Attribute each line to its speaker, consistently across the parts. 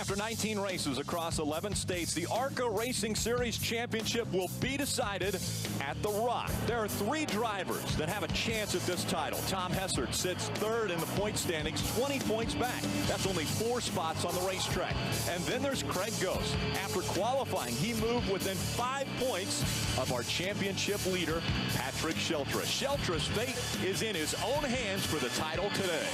Speaker 1: After 19 races across 11 states, the ARCA Racing Series Championship will be decided at the Rock. There are 3 drivers that have a chance at this title. Tom Hessert sits 3rd in the point standings, 20 points back. That's only 4 spots on the racetrack. And then there's Craig Ghost. After qualifying, he moved within 5 points of our championship leader, Patrick Sheltra. Sheltra's fate is in his own hands for the title today.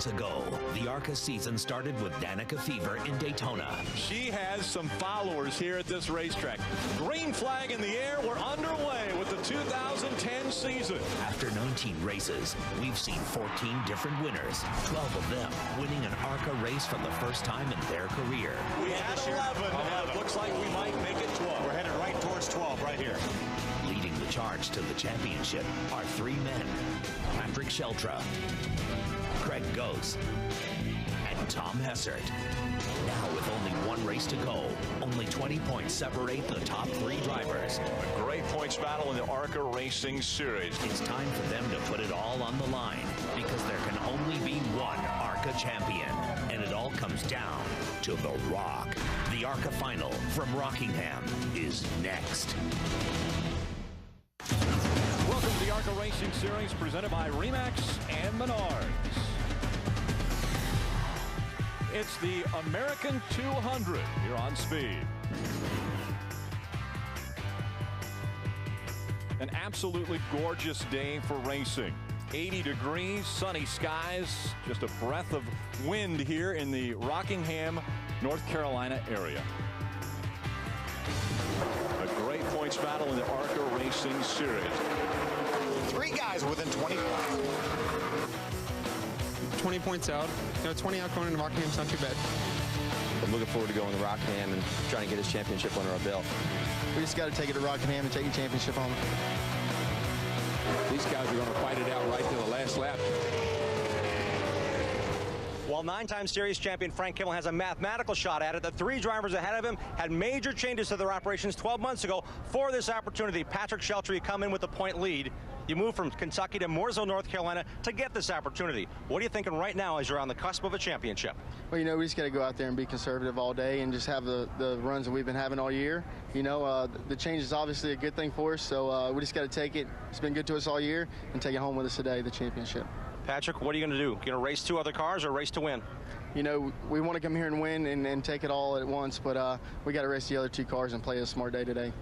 Speaker 2: Ago, the ARCA season started with Danica Fever in Daytona.
Speaker 1: She has some followers here at this racetrack. Green flag in the air. We're underway with the 2010 season.
Speaker 2: After 19 races, we've seen 14 different winners, 12 of them winning an ARCA race for the first time in their career.
Speaker 1: We had 11, and it looks like we might make it 12.
Speaker 3: We're headed right towards 12 right here.
Speaker 2: Leading the charge to the championship are 3 men: Patrick Sheltra, Craig Ghost, and Tom Hessert. Now with only 1 race to go, only 20 points separate the top 3 drivers.
Speaker 1: A great points battle in the ARCA Racing Series.
Speaker 2: It's time for them to put it all on the line, because there can only be one ARCA champion, and it all comes down to the Rock. The ARCA final from Rockingham is next.
Speaker 1: Welcome to the ARCA Racing Series presented by RE/MAX and Menards. It's the American 200 here on Speed. An absolutely gorgeous day for racing. 80 degrees, sunny skies, just a breath of wind here in the Rockingham, North Carolina area. A great points battle in the ARCA Racing Series.
Speaker 3: 3 guys within 20 points.
Speaker 4: 20 points out. 20 out going into Rockingham's not too bad.
Speaker 5: I'm looking forward to going to Rockingham and trying to get his championship under our belt.
Speaker 6: We just got to take it to Rockingham and take the championship home.
Speaker 7: These guys are going to fight it out right to the last lap.
Speaker 3: While 9-time series champion Frank Kimmel has a mathematical shot at it, the 3 drivers ahead of him had major changes to their operations 12 months ago for this opportunity. Patrick Sheltra, you come in with a point lead. You move from Kentucky to Mooresville, North Carolina to get this opportunity. What are you thinking right now as you're on the cusp of a championship?
Speaker 6: Well, we just got to go out there and be conservative all day and just have the runs that we've been having all year. The change is obviously a good thing for us, so we just got to take it. It's been good to us all year, and take it home with us today, the championship.
Speaker 3: Patrick, what are you going to do? You going to race 2 other cars or race to win?
Speaker 6: We want to come here and win and take it all at once, but we got to race the other 2 cars and play a smart day today.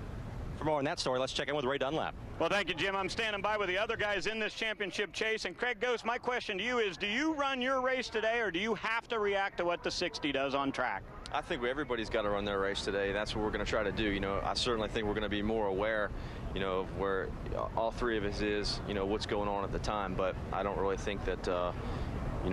Speaker 3: For more on that story, let's check in with Ray Dunlap.
Speaker 8: Well, thank you, Jim. I'm standing by with the other guys in this championship chase. And Craig Ghost, my question to you is, do you run your race today, or do you have to react to what the 60 does on track?
Speaker 5: I think everybody's got to run their race today. That's what we're going to try to do. I certainly think we're going to be more aware, of where all 3 of us is, what's going on at the time. But I don't really think that,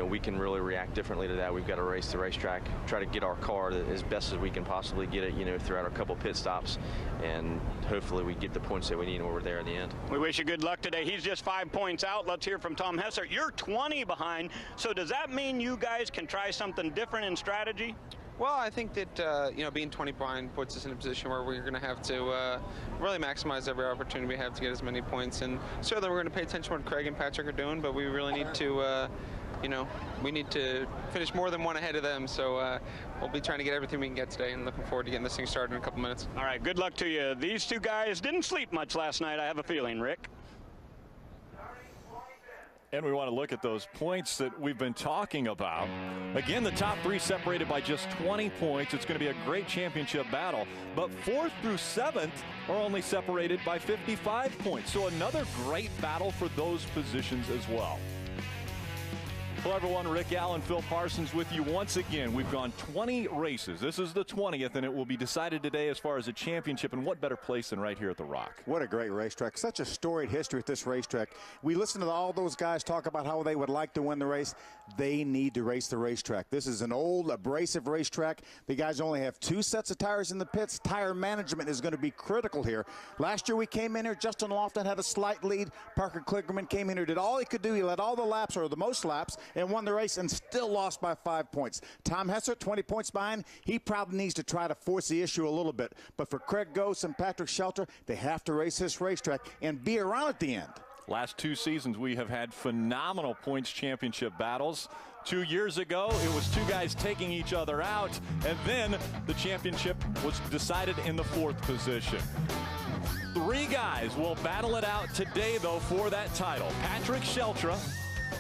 Speaker 5: we can really react differently to that. We've got to race the racetrack, try to get our car as best as we can possibly get it, throughout a couple pit stops, and hopefully we get the points that we need when we're there in the end.
Speaker 8: We wish you good luck today. He's just 5 points out. Let's hear from Tom Hessert. You're 20 behind, so does that mean you guys can try something different in strategy?
Speaker 4: Well, I think that, being 20 behind puts us in a position where we're going to have to really maximize every opportunity we have to get as many points. And certainly we're going to pay attention to what Craig and Patrick are doing, but we really need to, we need to finish more than 1 ahead of them. So we'll be trying to get everything we can get today and looking forward to getting this thing started in a couple minutes.
Speaker 8: All right, good luck to you. These 2 guys didn't sleep much last night, I have a feeling, Rick.
Speaker 1: And we want to look at those points that we've been talking about. Again, the top 3 separated by just 20 points. It's going to be a great championship battle. But 4th through 7th are only separated by 55 points. So another great battle for those positions as well. Hello, everyone. Rick Allen, Phil Parsons with you once again. We've gone 20 races. This is the 20th, and it will be decided today as far as a championship. And what better place than right here at the Rock?
Speaker 9: What a great racetrack. Such a storied history at this racetrack. We listen to all those guys talk about how they would like to win the race. They need to race the racetrack. This is an old, abrasive racetrack. The guys only have 2 sets of tires in the pits. Tire management is going to be critical here. Last year we came in here, Justin Lofton had a slight lead. Parker Kligerman came in here, did all he could do. He led all the laps, or the most laps, and won the race and still lost by 5 points. Tom Hessert, 20 points behind. He probably needs to try to force the issue a little bit. But for Craig Gose and Patrick Sheltra, they have to race this racetrack and be around at the end.
Speaker 1: Last 2 seasons, we have had phenomenal points championship battles. 2 years ago, it was 2 guys taking each other out, and then the championship was decided in the 4th position. 3 guys will battle it out today, though, for that title. Patrick Sheltra.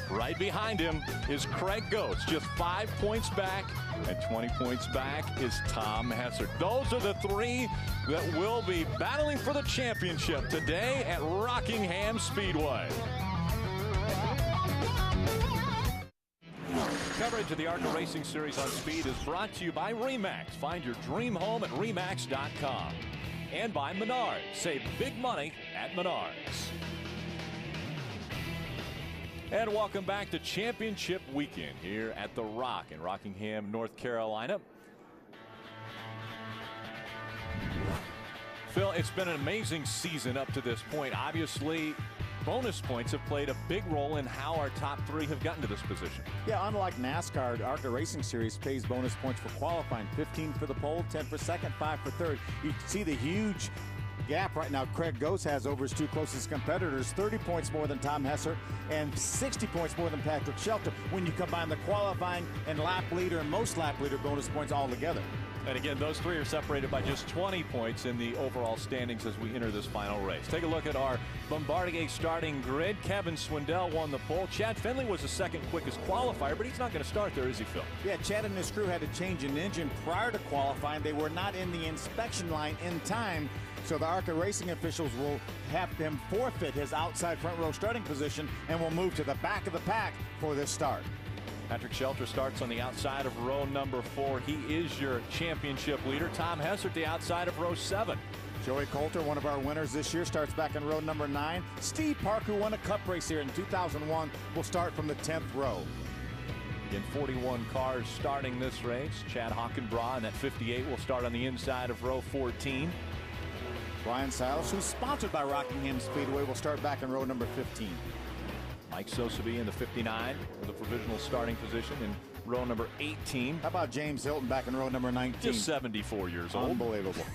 Speaker 1: Right behind him is Craig Gose, just 5 points back, and 20 points back is Tom Hessert. Those are the 3 that will be battling for the championship today at Rockingham Speedway. Coverage of the ARCA Racing Series on Speed is brought to you by RE/MAX. Find your dream home at RE/MAX.com. And by Menards. Save big money at Menards. And welcome back to Championship Weekend here at the Rock in Rockingham, North Carolina. Phil, it's been an amazing season up to this point. Obviously, bonus points have played a big role in how our top 3 have gotten to this position.
Speaker 9: Yeah, unlike NASCAR, ARCA Racing Series pays bonus points for qualifying. 15 for the pole, 10 for second, 5 for third. You see the huge gap right now Craig Gose has over his 2 closest competitors. 30 points more than Tom Hessert and 60 points more than Patrick Sheltra when you combine the qualifying and lap leader and most lap leader bonus points all together.
Speaker 1: And again, those 3 are separated by just 20 points in the overall standings as we enter this final race. Take a look at our Bombardier starting grid. Kevin Swindell won the pole. Chad Finley was the 2nd quickest qualifier, but he's not going to start there, is he, Phil?
Speaker 9: Yeah, Chad and his crew had to change an engine prior to qualifying. They were not in the inspection line in time, so the ARCA Racing officials will have him forfeit his outside front row starting position and will move to the back of the pack for this start.
Speaker 1: Patrick Sheltra starts on the outside of row number 4. He is your championship leader. Tom Hessert, the outside of row 7.
Speaker 9: Joey Coulter, one of our winners this year, starts back in row number 9. Steve Park, who won a cup race here in 2001, will start from the 10th row.
Speaker 1: Again, 41 cars starting this race. Chad Hockenbraugh in that 58 will start on the inside of row 14.
Speaker 9: Brian Silas, who's sponsored by Rockingham Speedway, will start back in row number 15.
Speaker 1: Mike Sosabe in the 59 with a provisional starting position in row number 18.
Speaker 9: How about James Hilton back in row number 19?
Speaker 1: Just 74 years old.
Speaker 9: Unbelievable.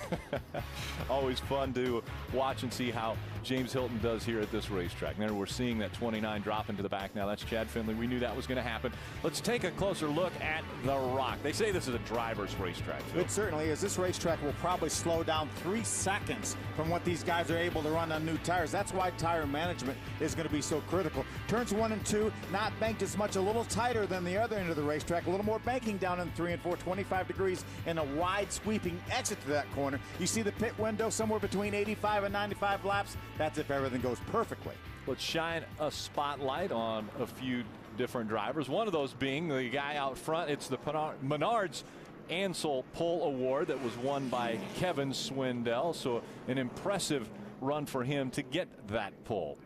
Speaker 1: Always fun to watch and see how James Hilton does here at this racetrack. Now we're seeing that 29 drop into the back now. That's Chad Finley. We knew that was going to happen. Let's take a closer look at the Rock. They say this is a driver's racetrack, Phil.
Speaker 9: It certainly is. This racetrack will probably slow down 3 seconds from what these guys are able to run on new tires. That's why tire management is going to be so critical. Turns 1 and 2, not banked as much, a little tighter than the other end of the racetrack. A little more banking down in 3 and 4, 25 degrees, and a wide sweeping exit to that corner. You see the pit window somewhere between 85 and 95 laps. That's if everything goes perfectly.
Speaker 1: Let's shine a spotlight on a few different drivers. One of those being the guy out front. It's the Menards Ansel Pole Award that was won by Kevin Swindell. So an impressive run for him to get that pole.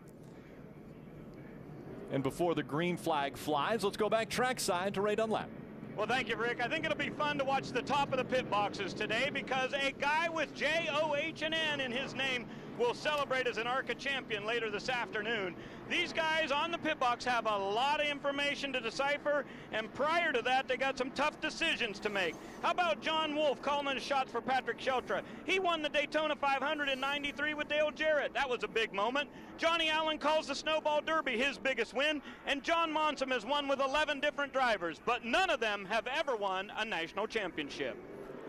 Speaker 1: And before the green flag flies, let's go back trackside to Ray Dunlap.
Speaker 8: Well, thank you, Rick. I think it'll be fun to watch the top of the pit boxes today because a guy with J-O-H-N-N in his name will celebrate as an ARCA champion later this afternoon. These guys on the pit box have a lot of information to decipher, and prior to that, they got some tough decisions to make. How about John Wolf calling in shots for Patrick Sheltra? He won the Daytona 500 in '93 with Dale Jarrett. That was a big moment. Johnny Allen calls the Snowball Derby his biggest win, and John Monson has won with 11 different drivers, but none of them have ever won a national championship.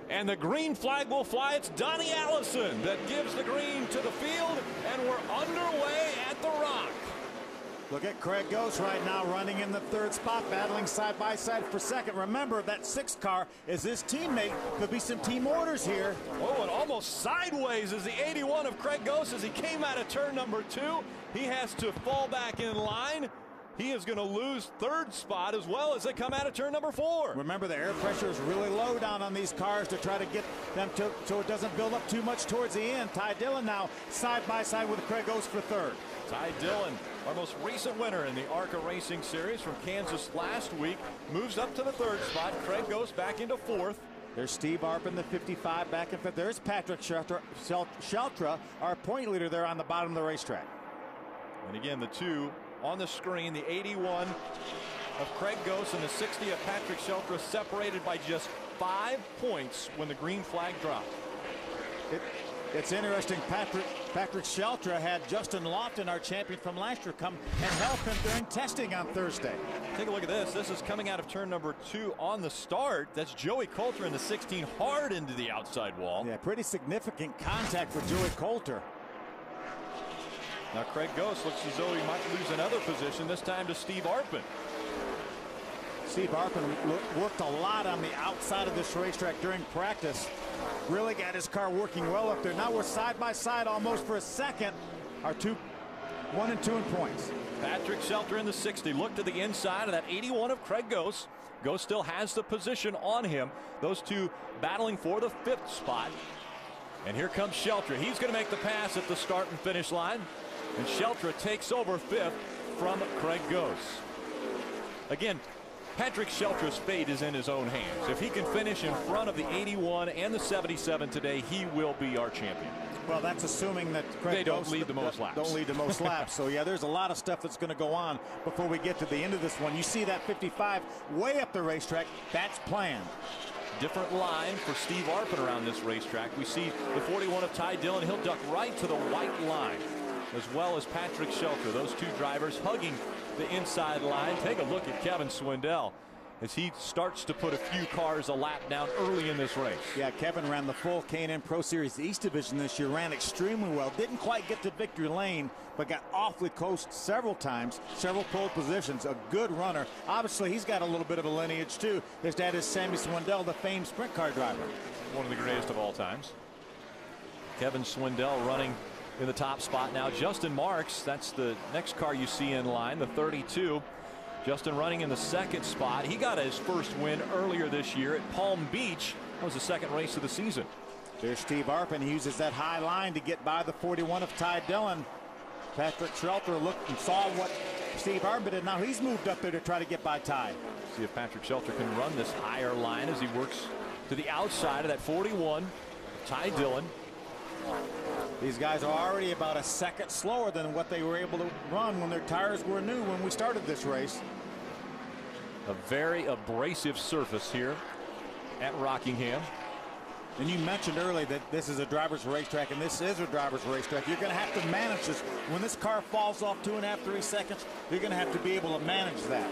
Speaker 1: And the green flag will fly. It's Donnie Allison that gives the green to the field, and we're underway at the Rock.
Speaker 9: Look at Craig Gose right now running in the 3rd spot, battling side by side for 2nd. Remember, that 6th car is his teammate. Could be some team orders here.
Speaker 1: Oh, and almost sideways is the 81 of Craig Gose as he came out of turn number 2. He has to fall back in line. He is going to lose 3rd spot as well as they come out of turn number 4.
Speaker 9: Remember, the air pressure is really low down on these cars to try to get them to so it doesn't build up too much towards the end. Ty Dillon now side by side with Craig Gose for 3rd.
Speaker 1: Ty Dillon, our most recent winner in the ARCA Racing Series from Kansas last week, moves up to the 3rd spot. Craig Gose back into 4th.
Speaker 9: There's Steve Arp in the 55 back in 5th. There's Patrick Sheltra, our point leader there on the bottom of the racetrack.
Speaker 1: And again, the 2 on the screen, the 81 of Craig Gose and the 60 of Patrick Sheltra, separated by just 5 points when the green flag dropped.
Speaker 9: It's interesting. Patrick Sheltra had Justin Lofton, our champion from last year, come and help him during testing on Thursday.
Speaker 1: Take a look at this. This is coming out of turn number 2 on the start. That's Joey Coulter in the 16, hard into the outside wall.
Speaker 9: Yeah, pretty significant contact with Joey Coulter.
Speaker 1: Now Craig Gose looks as though he might lose another position, this time to Steve Arpin.
Speaker 9: Steve Arpin worked a lot on the outside of this racetrack during practice. Really got his car working well up there. Now we're side by side almost for a second. Our 1 and 2 in points.
Speaker 1: Patrick Sheltra in the 60. Look to the inside of that 81 of Craig Gose. Gose still has the position on him. Those two battling for the 5th spot. And here comes Sheltra. He's going to make the pass at the start and finish line. And Sheltra takes over 5th from Craig Gose. Again, Patrick Sheltra's fate is in his own hands. If he can finish in front of the 81 and the 77 today, he will be our champion.
Speaker 9: Well, that's assuming that Craig
Speaker 1: don't lead the most laps.
Speaker 9: Don't lead the most laps. So yeah, there's a lot of stuff that's going to go on before we get to the end of this one. You see that 55 way up the racetrack. That's planned.
Speaker 1: Different line for Steve Arpin around this racetrack. We see the 41 of Ty Dillon. He'll duck right to the white line, as well as Patrick Sheltra. Those two drivers hugging the inside line. Take a look at Kevin Swindell as he starts to put a few cars a lap down early in this race.
Speaker 9: Yeah, Kevin ran the full K&N Pro Series East Division this year, ran extremely well. Didn't quite get to victory lane, but got awfully close several times, several pole positions. A good runner. Obviously, he's got a little bit of a lineage, too. His dad is Sammy Swindell, the famed sprint car driver.
Speaker 1: One of the greatest of all times. Kevin Swindell running in the top spot now. Justin Marks, that's the next car you see in line, the 32. Justin running in the 2nd spot. He got his first win earlier this year at Palm Beach. That was the 2nd race of the season.
Speaker 9: There's Steve Arpin. He uses that high line to get by the 41 of Ty Dillon. Patrick Sheltra looked and saw what Steve Arpin did. Now he's moved up there to try to get by Ty.
Speaker 1: See if Patrick Sheltra can run this higher line as he works to the outside of that 41. Ty Dillon.
Speaker 9: These guys are already about a second slower than what they were able to run when their tires were new when we started this race.
Speaker 1: A very abrasive surface here at Rockingham.
Speaker 9: And you mentioned earlier that this is a driver's racetrack, and this is a driver's racetrack. You're going to have to manage this. When this car falls off 2.5, 3 seconds, you're going to have to be able to manage that.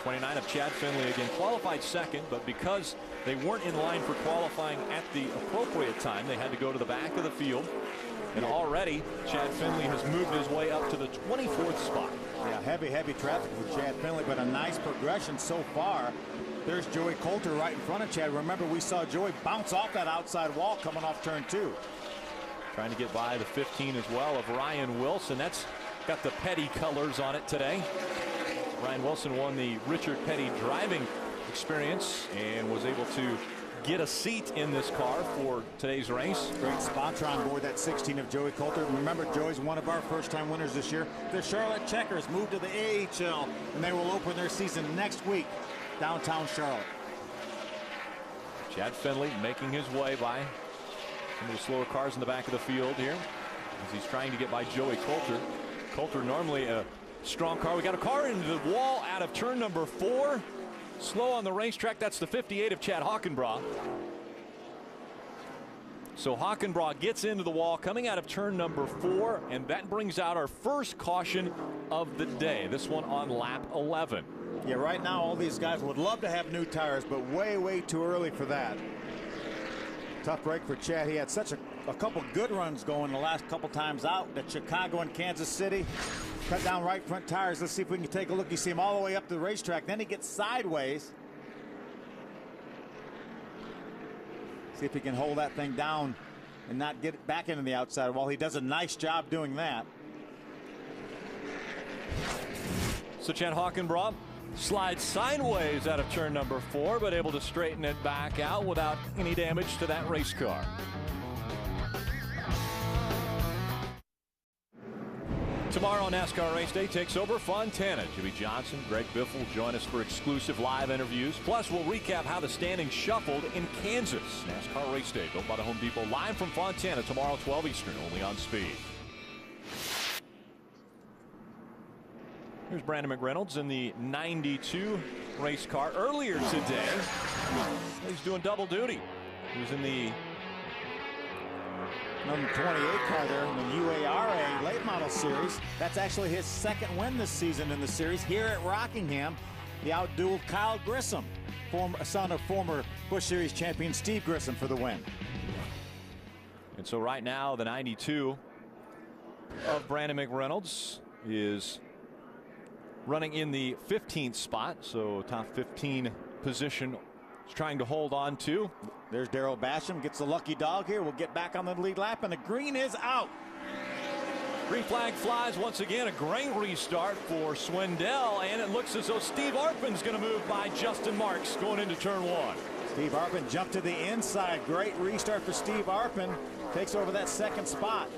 Speaker 1: 29 of Chad Finley again qualified 2nd, but because they weren't in line for qualifying at the appropriate time, they had to go to the back of the field. And already Chad Finley has moved his way up to the 24th spot.
Speaker 9: Yeah, heavy traffic for Chad Finley, but a nice progression so far. There's Joey Coulter right in front of Chad. Remember, we saw Joey bounce off that outside wall coming off turn 2.
Speaker 1: Trying to get by the 15 as well of Ryan Wilson. That's got the Petty colors on it today. Ryan Wilson won the Richard Petty driving experience and was able to get a seat in this car for today's race.
Speaker 9: Great sponsor on board that 16 of Joey Coulter. Remember, Joey's one of our first-time winners this year. The Charlotte Checkers moved to the AHL, and they will open their season next week downtown Charlotte.
Speaker 1: Chad Finley making his way by some of the slower cars in the back of the field here as he's trying to get by Joey Coulter. Coulter normally a strong car. We got a car into the wall out of turn number 4. Slow on the racetrack. That's the 58 of Chad Hockenbraugh. So Hockenbraugh gets into the wall coming out of turn number 4, and that brings out our first caution of the day. This one on lap 11.
Speaker 9: Yeah, right now all these guys would love to have new tires, but way too early for that. Tough break for Chad. He had such a couple good runs going the last couple times out at Chicago and Kansas City. Cut down right front tires. Let's see if we can take a look. You see him all the way up the racetrack. Then he gets sideways. See if he can hold that thing down and not get it back into the outside wall. He does a nice job doing that.
Speaker 1: So Chad Hockenbraugh slides sideways out of turn number 4, but able to straighten it back out without any damage to that race car. Tomorrow, NASCAR Race Day takes over Fontana. Jimmy Johnson, Greg Biffle join us for exclusive live interviews. Plus, we'll recap how the standings shuffled in Kansas. NASCAR Race Day, built by the Home Depot, live from Fontana tomorrow, 12 Eastern, only on Speed. Here's Brandon McReynolds in the 92 race car earlier today. He's doing double duty. He was in the
Speaker 9: number 28 car there in the UARA late model series. That's actually his second win this season in the series here at Rockingham. He outdueled Kyle Grissom, son of former Busch Series champion Steve Grissom, for the win.
Speaker 1: And so right now the 92 of Brandon McReynolds is running in the 15th spot, so top 15 position he's trying to hold on to.
Speaker 9: There's Darrell Basham, gets the lucky dog here. We'll get back on the lead lap, and the green is out.
Speaker 1: Green flag flies once again. A great restart for Swindell, and it looks as though Steve Arpin's going to move by Justin Marks going into turn 1.
Speaker 9: Steve Arpin jumped to the inside. Great restart for Steve Arpin. Takes over that second spot.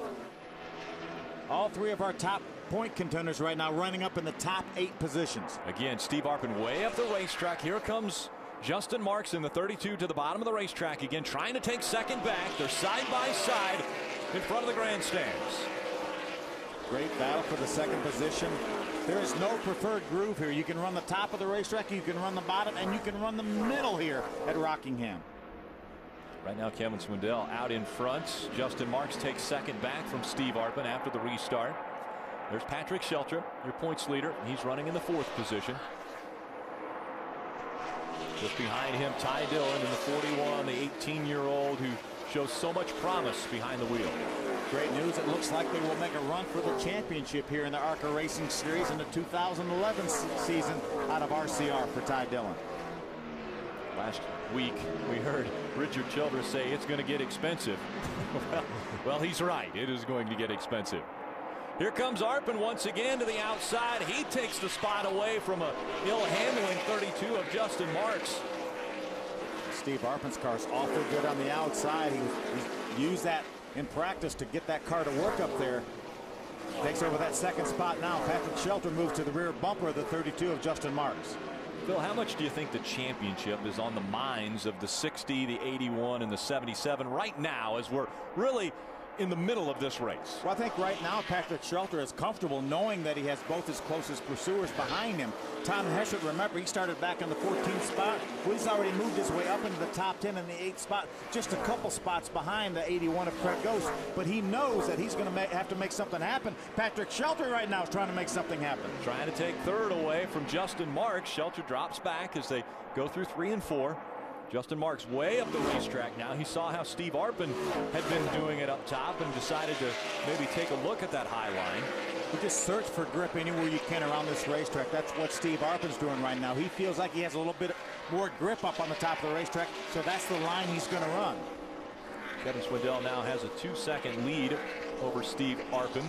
Speaker 9: All three of our top point contenders right now running up in the top 8 positions.
Speaker 1: Again, Steve Arpin way up the racetrack. Here comes Justin Marks in the 32 to the bottom of the racetrack again, trying to take second back. They're side by side in front of the grandstands.
Speaker 9: Great battle for the second position. There is no preferred groove here. You can run the top of the racetrack, you can run the bottom, and you can run the middle here at Rockingham.
Speaker 1: Right now Kevin Swindell out in front. Justin Marks takes second back from Steve Arpin after the restart. There's Patrick Sheltra, your points leader. He's running in the 4th position. Just behind him, Ty Dillon in the 41, the 18-year-old who shows so much promise behind the wheel.
Speaker 9: Great news. It looks like they will make a run for the championship here in the ARCA Racing Series in the 2011 season out of RCR for Ty Dillon.
Speaker 1: Last week we heard Richard Childress say it's going to get expensive. well, he's right. It is going to get expensive. Here comes Arpin once again to the outside. He takes the spot away from a ill-handling 32 of Justin Marks.
Speaker 9: Steve Arpin's car's awfully good on the outside. He's used that in practice to get that car to work up there. Takes over that second spot now. Patrick Shelter moves to the rear bumper of the 32 of Justin Marks.
Speaker 1: Phil, how much do you think the championship is on the minds of the 60, the 81, and the 77 right now as we're really in the middle of this race?
Speaker 9: Well, I think right now Patrick Shelter is comfortable knowing that he has both his closest pursuers behind him. Tom Hessert, remember, he started back in the 14th spot. Well, he's already moved his way up into the top 10 in the 8th spot, just a couple spots behind the 81 of Craig Ghost. But he knows that he's going to have to make something happen. Patrick Shelter right now is trying to make something happen.
Speaker 1: Trying to take third away from Justin Marks. Shelter drops back as they go through 3 and 4. Justin Marks way up the racetrack now. He saw how Steve Arpin had been doing it up top and decided to maybe take a look at that high line.
Speaker 9: You just search for grip anywhere you can around this racetrack. That's what Steve Arpin's doing right now. He feels like he has a little bit more grip up on the top of the racetrack, so that's the line he's going to run.
Speaker 1: Kevin Swindell now has a 2-second lead over Steve Arpin.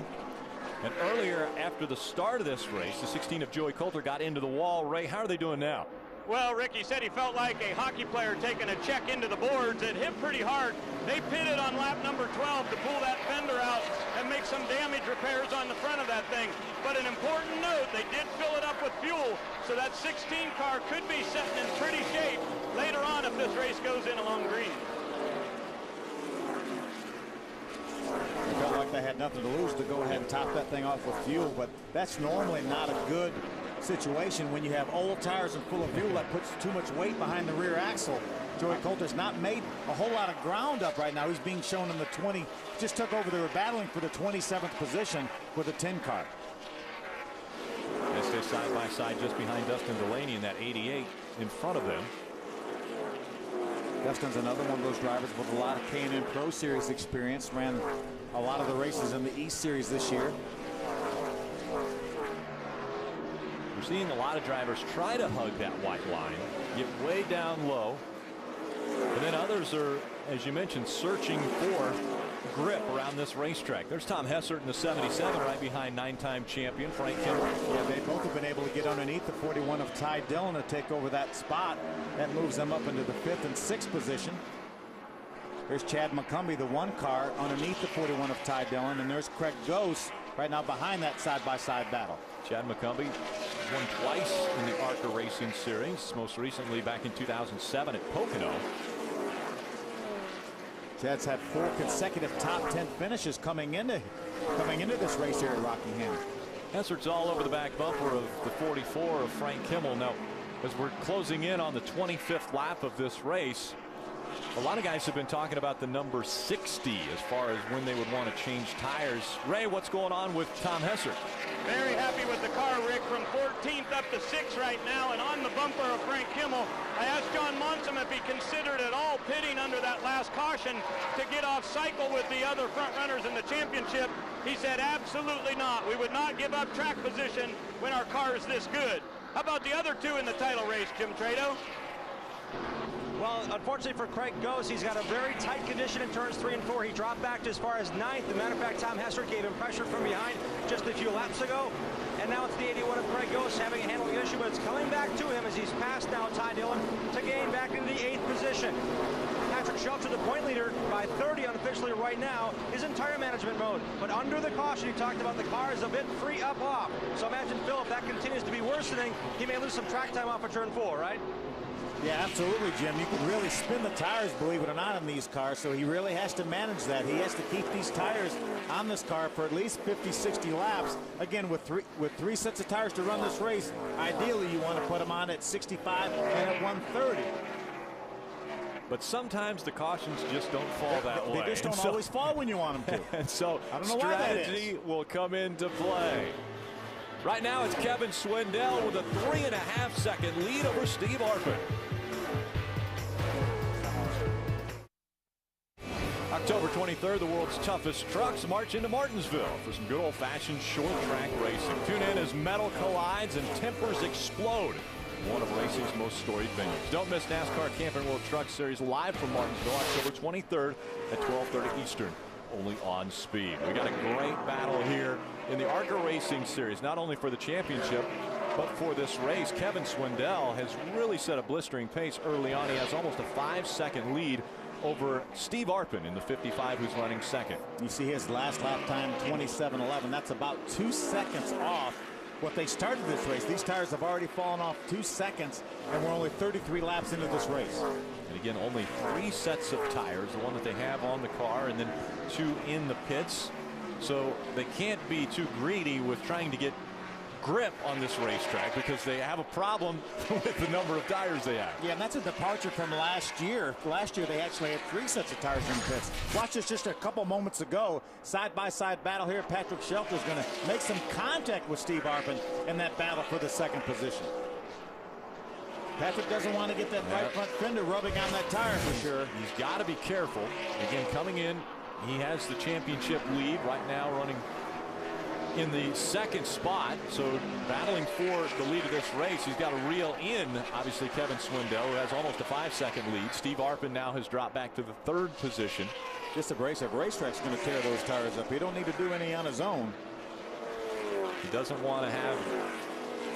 Speaker 1: And earlier, after the start of this race, the 16 of Joey Coulter got into the wall. Ray, how are they doing now?
Speaker 8: Well, Ricky said he felt like a hockey player taking a check into the boards. It hit pretty hard. They pitted on lap number 12 to pull that fender out and make some damage repairs on the front of that thing. But an important note, they did fill it up with fuel, so that 16 car could be setting in pretty shape later on if this race goes in along green.
Speaker 9: It felt like they had nothing to lose to go ahead and top that thing off with fuel, but that's normally not a good situation when you have old tires and full of fuel that puts too much weight behind the rear axle. Joey Coulter's not made a whole lot of ground up right now. He's being shown in the 20, just took over. They were battling for the 27th position with the 10 car.
Speaker 1: They stay side by side just behind Dustin Delaney in that 88 in front of them.
Speaker 9: Dustin's another one of those drivers with a lot of K&N Pro Series experience. Ran a lot of the races in the East Series this year.
Speaker 1: We're seeing a lot of drivers try to hug that white line, get way down low. And then others are, as you mentioned, searching for grip around this racetrack. There's Tom Hessert in the 77 right behind 9-time champion Frank Kimball.
Speaker 9: Yeah, they both have been able to get underneath the 41 of Ty Dillon to take over that spot. That moves them up into the 5th and 6th position. There's Chad McCumbee, the 1 car, underneath the 41 of Ty Dillon. And there's Craig Ghost right now behind that side-by-side battle.
Speaker 1: Chad McCumbee won twice in the ARCA Racing Series, most recently back in 2007 at Pocono.
Speaker 9: Chad's had 4 consecutive top 10 finishes coming into this race here at Rockingham.
Speaker 1: Hessert's all over the back bumper of the 44 of Frank Kimmel. Now, as we're closing in on the 25th lap of this race, a lot of guys have been talking about the number 60 as far as when they would want to change tires. Ray, what's going on with Tom Hessert?
Speaker 8: Very happy with the car, Rick, from 14th up to 6th right now, and on the bumper of Frank Kimmel. I asked John Monson if he considered at all pitting under that last caution to get off cycle with the other front runners in the championship. He said absolutely not. We would not give up track position when our car is this good. How about the other two in the title race, Jim Trado?
Speaker 3: Well, unfortunately for Craig Gose, he's got a very tight condition in turns 3 and 4. He dropped back to as far as 9th. As a matter of fact, Tom Hessert gave him pressure from behind just a few laps ago. And now it's the 81 of Craig Gose having a handling issue, but it's coming back to him as he's passed now Ty Dillon to gain back into the 8th position. Patrick Shelter, the point leader, by 30 unofficially right now, is in tire management mode. But under the caution, you talked about, the car is a bit free up off. So imagine, Phil, if that continues to be worsening, he may lose some track time off of turn 4, right?
Speaker 9: Yeah, absolutely, Jim. You can really spin the tires, believe it or not, on these cars, so he really has to manage that. He has to keep these tires on this car for at least 50, 60 laps. Again, with three sets of tires to run this race, ideally you want to put them on at 65 and at 130.
Speaker 1: But sometimes the cautions just don't fall that way.
Speaker 9: They just don't always fall when you want them to.
Speaker 1: And so
Speaker 9: I don't know why that is.
Speaker 1: strategy will come into play. Right now it's Kevin Swindell with a 3.5-second lead over Steve Arpin. October 23rd, the world's toughest trucks march into Martinsville for some good old-fashioned short track racing. Tune in as metal collides and tempers explode. One of racing's most storied venues. Don't miss NASCAR Camping World Truck Series live from Martinsville, October 23rd at 12:30 Eastern, only on Speed. We got a great battle here in the ARCA Racing Series, not only for the championship, but for this race. Kevin Swindell has really set a blistering pace early on. He has almost a 5-second lead over Steve Arpin in the 55, who's running second.
Speaker 9: You see his last lap time, 27:11. That's about 2 seconds off what they started this race. These tires have already fallen off 2 seconds, and we're only 33 laps into this race.
Speaker 1: And again, only 3 sets of tires, the one that they have on the car, and then 2 in the pits. So they can't be too greedy with trying to get grip on this racetrack, because they have a problem with the number of tires they have.
Speaker 9: Yeah, and that's a departure from last year. Last year they actually had 3 sets of tires in the pits. Watch this just a couple moments ago. Side-by-side battle here. Patrick Shelter is going to make some contact with Steve Arpin in that battle for the second position. Patrick doesn't want to get that right front fender rubbing on that tire for sure.
Speaker 1: He's got to be careful. Again, coming in, he has the championship lead right now, running in the second spot, so battling for the lead of this race. He's got to reel in, obviously, Kevin Swindell, who has almost a 5-second lead. Steve Arpin now has dropped back to the 3rd position.
Speaker 9: Just abrasive racetrack's going to tear those tires up. He don't need to do any on his own.
Speaker 1: He doesn't want to have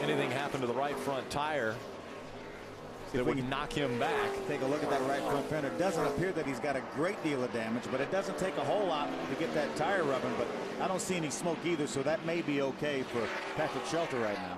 Speaker 1: anything happen to the right front tire that would knock him back.
Speaker 9: Take a look at that right front fender. It doesn't appear that he's got a great deal of damage, but it doesn't take a whole lot to get that tire rubbing. But I don't see any smoke either, so that may be okay for Patrick Shelter right now.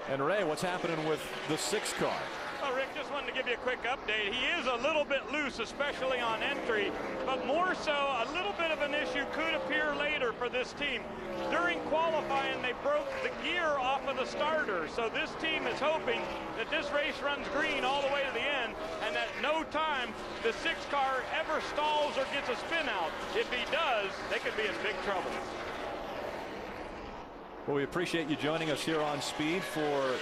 Speaker 1: And Ray, what's happening with the 6 car?
Speaker 8: Well, Rick, just wanted to give you a quick update. He is a little bit loose, especially on entry, but more so, a little bit of an issue could appear later for this team. During qualifying, they broke the gear off of the starter, so this team is hoping that this race runs green all the way to the end, and that no time the 6 car ever stalls or gets a spin out. If he does, they could be in big trouble.
Speaker 1: Well, we appreciate you joining us here on Speed for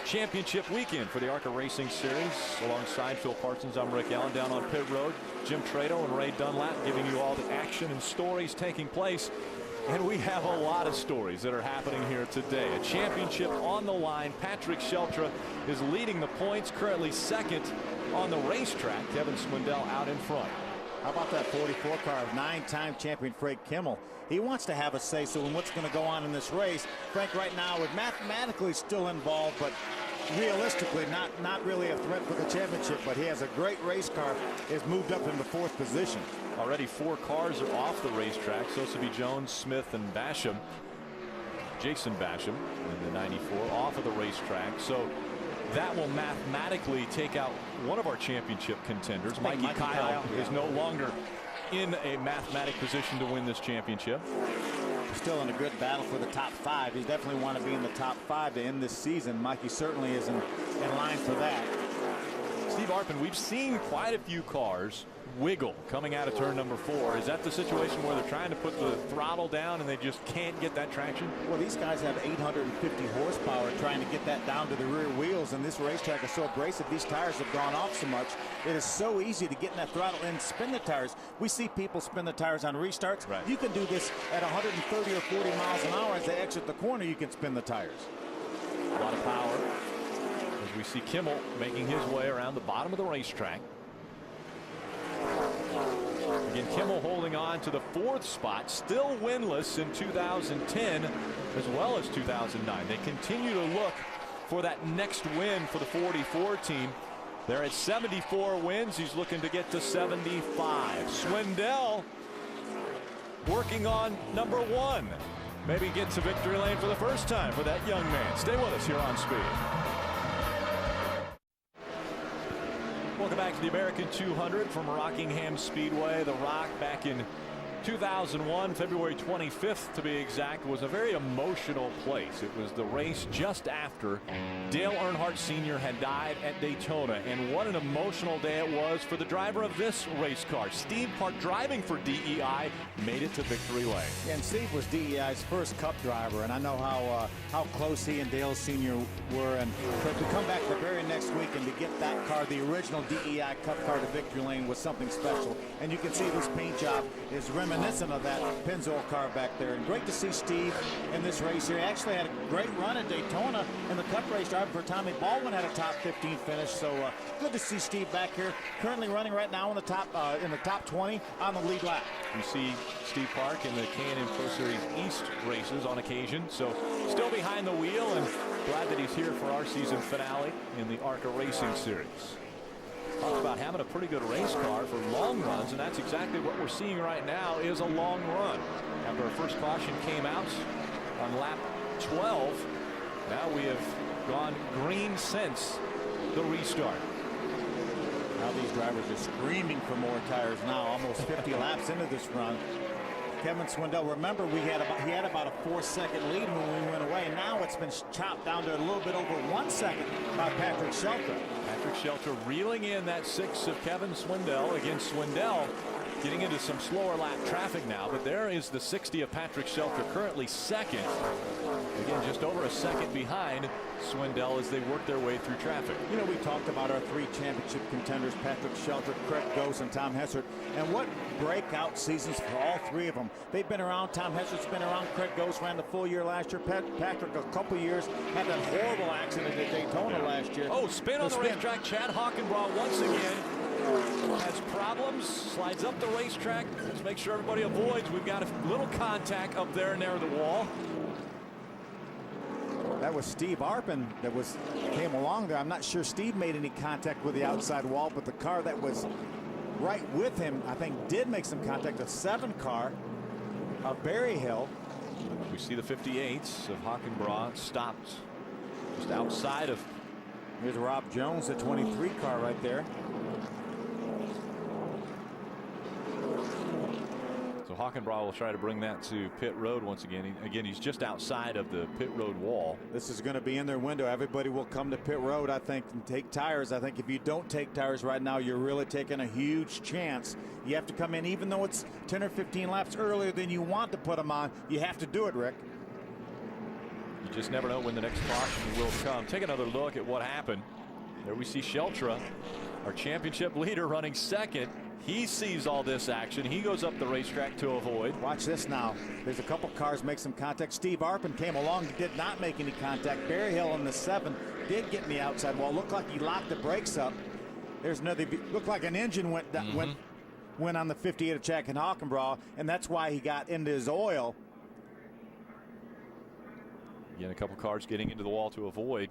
Speaker 1: championship weekend for the ARCA Racing Series. Alongside Phil Parsons, I'm Rick Allen. Down on pit road, Jim Trado and Ray Dunlap giving you all the action and stories taking place. And we have a lot of stories that are happening here today. A championship on the line. Patrick Sheltra is leading the points, currently second on the racetrack. Kevin Swindell out in front.
Speaker 9: How about that 44 car of 9-time champion Frank Kimmel? He wants to have a say-so in what's going to go on in this race. Frank right now is mathematically still involved, but realistically not really a threat for the championship. But he has a great race car. Has moved up into 4th position.
Speaker 1: Already 4 cars are off the racetrack. So to be Jones, Smith, and Basham. Jason Basham in the 94 off of the racetrack. So that will mathematically take out one of our championship contenders. Mikey Kyle is no longer in a mathematic position to win this championship.
Speaker 9: still in a good battle for the top 5. He definitely want to be in the top 5 to end this season. Mikey certainly is in line for that.
Speaker 1: Steve Arpin, we've seen quite a few cars wiggle coming out of turn number 4. Is that the situation where they're trying to put the throttle down and they just can't get that traction?
Speaker 9: Well, these guys have 850 horsepower trying to get that down to the rear wheels, and this racetrack is so abrasive. These tires have gone off so much. It is so easy to get in that throttle and spin the tires. We see people spin the tires on restarts.
Speaker 1: Right.
Speaker 9: You can do this at 130 or 40 miles an hour. As they exit the corner, you can spin the tires.
Speaker 1: A lot of power as we see Kimmel making his way around the bottom of the racetrack. Again, Kimmel holding on to the 4th spot, still winless in 2010 as well as 2009. They continue to look for that next win for the 44 team. They're at 74 wins. He's looking to get to 75. Swindell working on number 1. Maybe get to victory lane for the first time for that young man. Stay with us here on Speed. Welcome back to the American 200 from Rockingham Speedway. The Rock back in 2001, February 25th to be exact, was a very emotional place. It was the race just after Dale Earnhardt Sr. had died at Daytona, and what an emotional day it was for the driver of this race car. Steve Park, driving for DEI, made it to victory lane.
Speaker 9: And Steve was DEI's first Cup driver, and I know how close he and Dale Sr. were, and to come back the very next week and to get that car, the original DEI Cup car, to victory lane was something special. And you can see this paint job is reminiscent of that Pennzoil car back there. And great to see Steve in this race here. He actually had a great run at Daytona in the Cup race driver for Tommy Baldwin, had a top 15 finish. So good to see Steve back here, currently running right now in the top 20 on the lead lap.
Speaker 1: You see Steve Park in the K&N Pro Series East races on occasion, so still behind the wheel, and glad that he's here for our season finale in the ARCA Racing Series. Talked about having a pretty good race car for long runs, and that's exactly what we're seeing right now is a long run. After our first caution came out on lap 12, now we have gone green since the restart.
Speaker 9: Now these drivers are screaming for more tires now, almost 50 laps into this run. Kevin Swindell, remember he had about a 4-second lead when we went away. Now it's been chopped down to a little bit over 1 second by Patrick Shelton.
Speaker 1: Patrick Shelton reeling in that 6 of Kevin Swindell. Again, Swindell getting into some slower lap traffic now, but there is the 60 of Patrick Shelton, currently second. Again, just over a second behind Swindell as they work their way through traffic.
Speaker 9: You know, we talked about our 3 championship contenders, Patrick Shelton, Craig Gose, and Tom Hessert, and what breakout seasons for all 3 of them. They've been around. Tom Hessert's been around. Craig Gose ran the full year last year. Patrick, a couple years, had that horrible accident at Daytona last year.
Speaker 1: Oh, spin on the racetrack. Chad Hockenbraugh once again has problems, slides up the racetrack. Let's make sure everybody avoids. We've got a little contact up there near the wall.
Speaker 9: That was Steve Arpin that came along there. I'm not sure Steve made any contact with the outside wall, but the car that was right with him, I think, did make some contact. A 7 car of Berryhill.
Speaker 1: We see the 58s of Hockenbraugh stopped just outside of.
Speaker 9: Here's Rob Jones, the 23 car right there.
Speaker 1: So Hockenbraugh will try to bring that to pit road once again. Again, he's just outside of the pit road wall.
Speaker 9: This is going to be in their window. Everybody will come to pit road, I think, and take tires. I think if you don't take tires right now, you're really taking a huge chance. You have to come in, even though it's 10 or 15 laps earlier than you want to put them on. You have to do it, Rick.
Speaker 1: You just never know when the next caution will come. Take another look at what happened. There we see Sheltra, our championship leader, running second. He sees all this action. He goes up the racetrack to avoid.
Speaker 9: Watch this now. There's a couple cars make some contact. Steve Arpin came along, did not make any contact. Berryhill in the 7 did get in the outside wall. Looked like he locked the brakes up. There's another. Looked like an engine went on the 58 of Chad Hockenbraugh, and that's why he got into his oil.
Speaker 1: Again, a couple cars getting into the wall to avoid.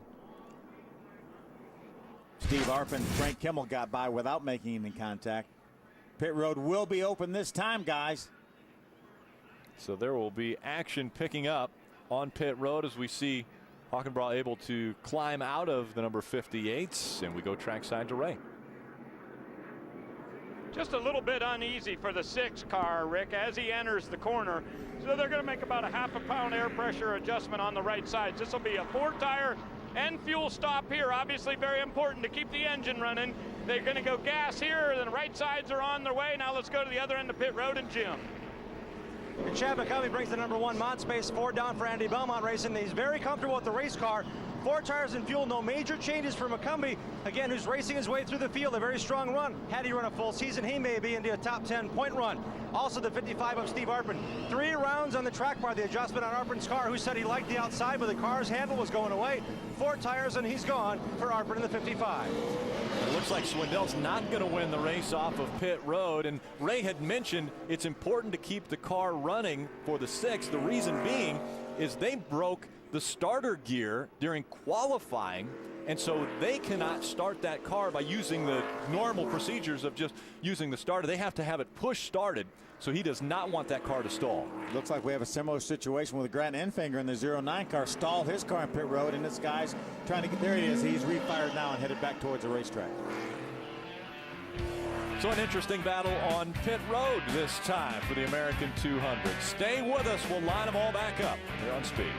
Speaker 9: Steve Arpin, Frank Kimmel got by without making any contact. Pit road will be open this time, guys.
Speaker 1: So there will be action picking up on pit road as we see Hockenbraugh able to climb out of the number 58s, and we go trackside to Ray.
Speaker 8: just a little bit uneasy for the 6 car, Rick, as he enters the corner. So they're going to make about a ½ a pound air pressure adjustment on the right side. This will be a 4-tire and fuel stop here. Obviously very important to keep the engine running. They're going to go gas here, and the right sides are on their way. Now let's go to the other end of pit road and Jim.
Speaker 3: And Chad McCovey brings the #1 Mod Space 4 down for Andy Belmont Racing. He's very comfortable with the race car. 4 tires and fuel, no major changes for McCovey, again, who's racing his way through the field. A very strong run. Had he run a full season, he may be into a top 10 point run. Also the 55 of Steve Arpin. 3 rounds on the track bar, the adjustment on Arpin's car, who said he liked the outside, but the car's handle was going away. 4 tires and he's gone for Arpin in the 55.
Speaker 1: It looks like Swindell's not going to win the race off of pit road, and Ray had mentioned it's important to keep the car running for the 6. The reason being is they broke the starter gear during qualifying, and so they cannot start that car by using the normal procedures of just using the starter. They have to have it push started, so he does not want that car to stall.
Speaker 9: Looks like we have a similar situation with Grant Enfinger in the 09 car. Stalled his car in pit road, and this guy's trying to get, there he is. He's refired now and headed back towards the racetrack.
Speaker 1: So an interesting battle on pit road this time for the American 200. Stay with us. We'll line them all back up here on Speed.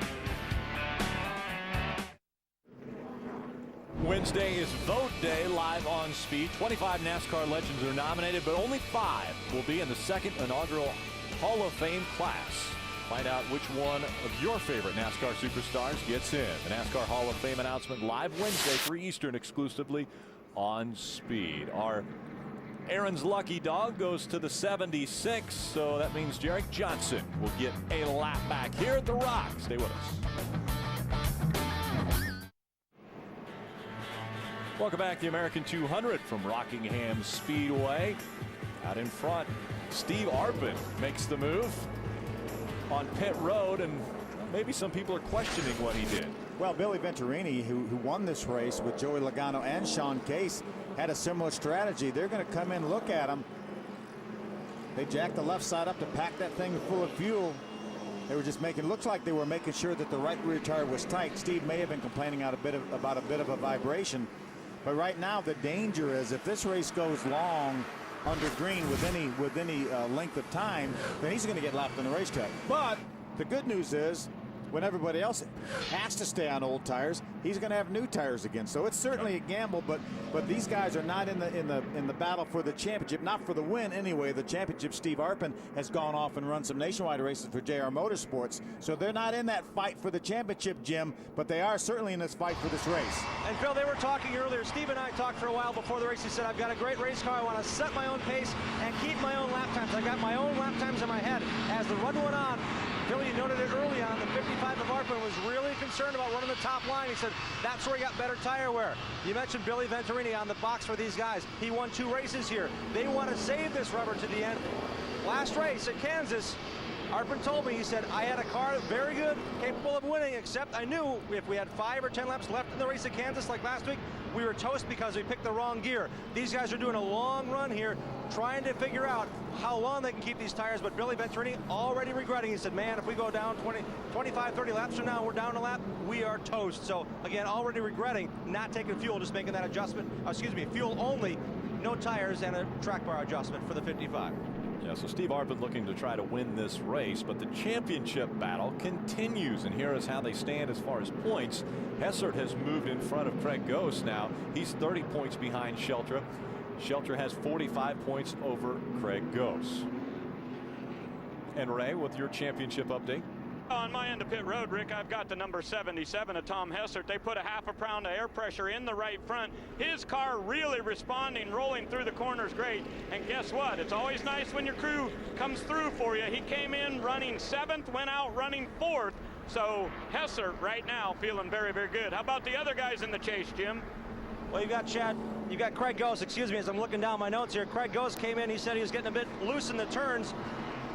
Speaker 1: Wednesday is vote day live on Speed. 25 NASCAR legends are nominated, but only 5 will be in the 2nd inaugural Hall of Fame class. Find out which one of your favorite NASCAR superstars gets in. The NASCAR Hall of Fame announcement live Wednesday, 3 Eastern, exclusively on Speed. Our Aaron's lucky dog goes to the 76, so that means Jarek Johnson will get a lap back here at the Rock. Stay with us. Welcome back to the American 200 from Rockingham Speedway. Out in front, Steve Arpin makes the move on pit road, and maybe some people are questioning what he did.
Speaker 9: Well, Billy Venturini, who won this race with Joey Logano and Sean Case, had a similar strategy. They're going to come in, look at him. They jacked the left side up to pack that thing full of fuel. They were just making, looks like they were making sure that the right rear tire was tight. Steve may have been complaining about a bit of a vibration. But right now, the danger is if this race goes long under green with any length of time, then he's going to get lapped on the racetrack. But the good news is, when everybody else has to stay on old tires, he's going to have new tires again. So it's certainly a gamble, but these guys are not in the battle for the championship, not for the win anyway. The championship, Steve Arpin has gone off and run some nationwide races for JR Motorsports, so they're not in that fight for the championship, Jim, but they are certainly in this fight for this race.
Speaker 3: And Phil, they were talking earlier. Steve and I talked for a while before the race. He said, I've got a great race car. I want to set my own pace and keep my own lap times. I got my own lap times in my head. As the run went on, Billy noted it early on, the 55 of Arpin was really concerned about running the top line. He said that's where he got better tire wear. You mentioned Billy Venturini on the box for these guys. He won 2 races here. They want to save this rubber to the end. Last race at Kansas, Arpin told me, he said, I had a car very good, capable of winning, except I knew if we had 5 or 10 laps left in the race at Kansas like last week, we were toast because we picked the wrong gear. These guys are doing a long run here, trying to figure out how long they can keep these tires, but Billy Venturini already regretting. He said, man, if we go down 25, 30 laps from now, we're down a lap, we are toast. So again, already regretting not taking fuel, just making that adjustment, fuel only, no tires and a track bar adjustment for the 55.
Speaker 1: Yeah, so Steve Arpin looking to try to win this race, but the championship battle continues, and here is how they stand as far as points. Hessert has moved in front of Craig Gose now. He's 30 points behind Sheltra. Sheltra has 45 points over Craig Gose. And Ray, with your championship update.
Speaker 8: On my end of pit road, Rick, I've got the number 77 of Tom Hessert. They put a ½ a pound of air pressure in the right front. His car really responding, rolling through the corners great. And guess what? It's always nice when your crew comes through for you. He came in running 7th, went out running 4th. So Hessert right now feeling very, very good. How about the other guys in the chase, Jim?
Speaker 3: Well, you got Craig Gose, as I'm looking down my notes here. Craig Gose came in, he said he was getting a bit loose in the turns.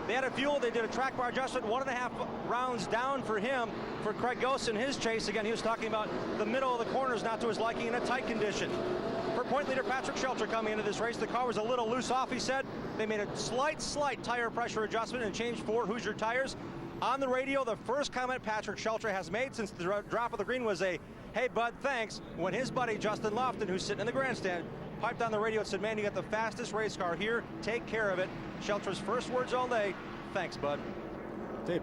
Speaker 3: They had a fuel, they did a track bar adjustment, 1.5 rounds down for him, for Craig Gose in his chase. Again, he was talking about the middle of the corners not to his liking in a tight condition. For point leader Patrick Sheltra coming into this race, the car was a little loose off, he said. They made a slight tire pressure adjustment and changed 4 Hoosier tires. On the radio, the first comment Patrick Sheltra has made since the drop of the green was a, hey bud, thanks, when his buddy Justin Lofton, who's sitting in the grandstand, piped on the radio and said, man, you got the fastest race car here. Take care of it. Sheltra's first words all day. Thanks, bud.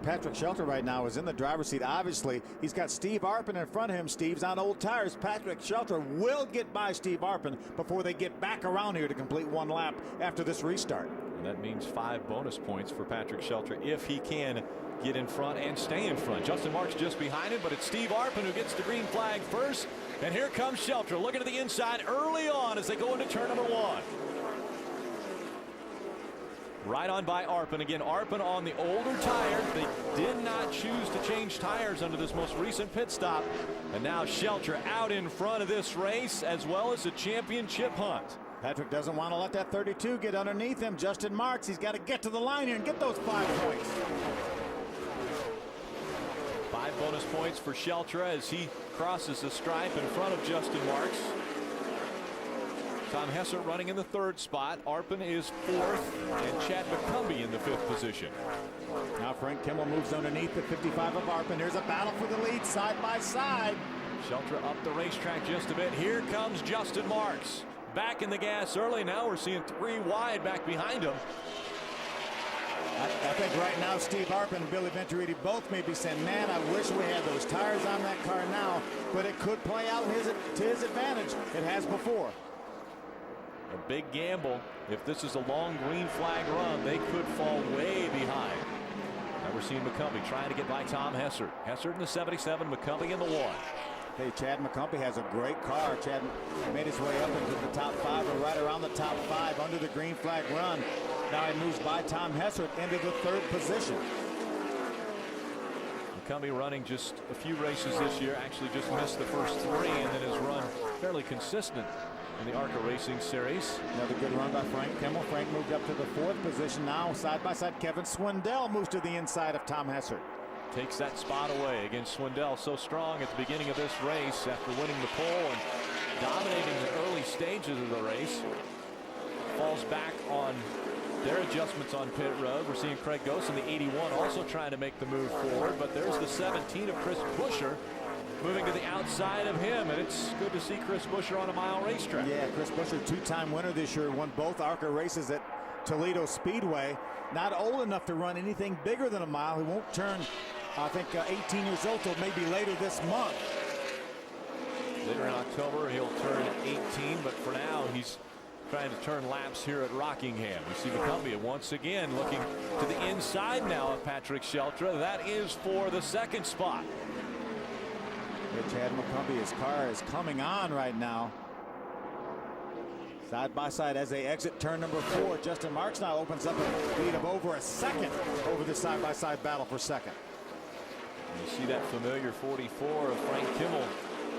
Speaker 9: Patrick Sheltra right now is in the driver's seat. Obviously, he's got Steve Arpin in front of him. Steve's on old tires. Patrick Sheltra will get by Steve Arpin before they get back around here to complete one lap after this restart.
Speaker 1: And that means 5 bonus points for Patrick Sheltra if he can get in front and stay in front. Justin Marks just behind him, but it's Steve Arpin who gets the green flag first. And here comes Sheltra looking to the inside early on as they go into turn number 1. Right on by Arpin. Again, Arpin on the older tires. They did not choose to change tires under this most recent pit stop. And now Sheltra out in front of this race as well as the championship hunt.
Speaker 9: Patrick doesn't want to let that 32 get underneath him. Justin Marks, he's got to get to the line here and get those 5 points.
Speaker 1: 5 bonus points for Sheltra as he crosses the stripe in front of Justin Marks. Tom Hessert running in the 3rd spot. Arpin is 4th, and Chad McCumbee in the 5th position.
Speaker 9: Now Frank Kimmel moves underneath the 55 of Arpin. There's a battle for the lead side by side.
Speaker 1: Sheltra up the racetrack just a bit. Here comes Justin Marks. Back in the gas early. Now we're seeing 3 wide back behind him.
Speaker 9: I think right now Steve Arpin and Billy Venturiti both may be saying, man, I wish we had those tires on that car now, but it could play out to his advantage. It has before.
Speaker 1: A big gamble. If this is a long green flag run, they could fall way behind. Now we're seeing McCumbee trying to get by Tom Hessert. Hessert in the 77, McCumbee in the 1.
Speaker 9: Hey, Chad McCumbee has a great car. Chad made his way up into the top 5 or right around the top 5 under the green flag run. Now he moves by Tom Hessert into the 3rd position.
Speaker 1: McCumbee running just a few races this year, actually just missed the first 3 and then has run fairly consistent in the ARCA Racing Series.
Speaker 9: Another good run by Frank Kimmel. Frank moved up to the 4th position. Now side by side Kevin Swindell moves to the inside of Tom Hessert.
Speaker 1: Takes that spot away against Swindell, so strong at the beginning of this race after winning the pole and dominating the early stages of the race. Falls back on their adjustments on pit road. We're seeing Craig Gose in the 81 also trying to make the move forward, but there's the 17 of Chris Buescher moving to the outside of him, and it's good to see Chris Buescher on a mile racetrack.
Speaker 9: Yeah, Chris Buescher, 2-time winner this year, won both ARCA races at Toledo Speedway. Not old enough to run anything bigger than a mile. He won't turn, I think, 18 years old till maybe later this month.
Speaker 1: Later in October, he'll turn 18, but for now, he's trying to turn laps here at Rockingham. We see McCumbee once again looking to the inside now of Patrick Sheltra. That is for the 2nd spot.
Speaker 9: Chad McCumbee, his car is coming on right now. Side by side as they exit turn number 4. Justin Marks now opens up a lead of over a second over the side by side battle for 2nd.
Speaker 1: And you see that familiar 44 of Frank Kimmel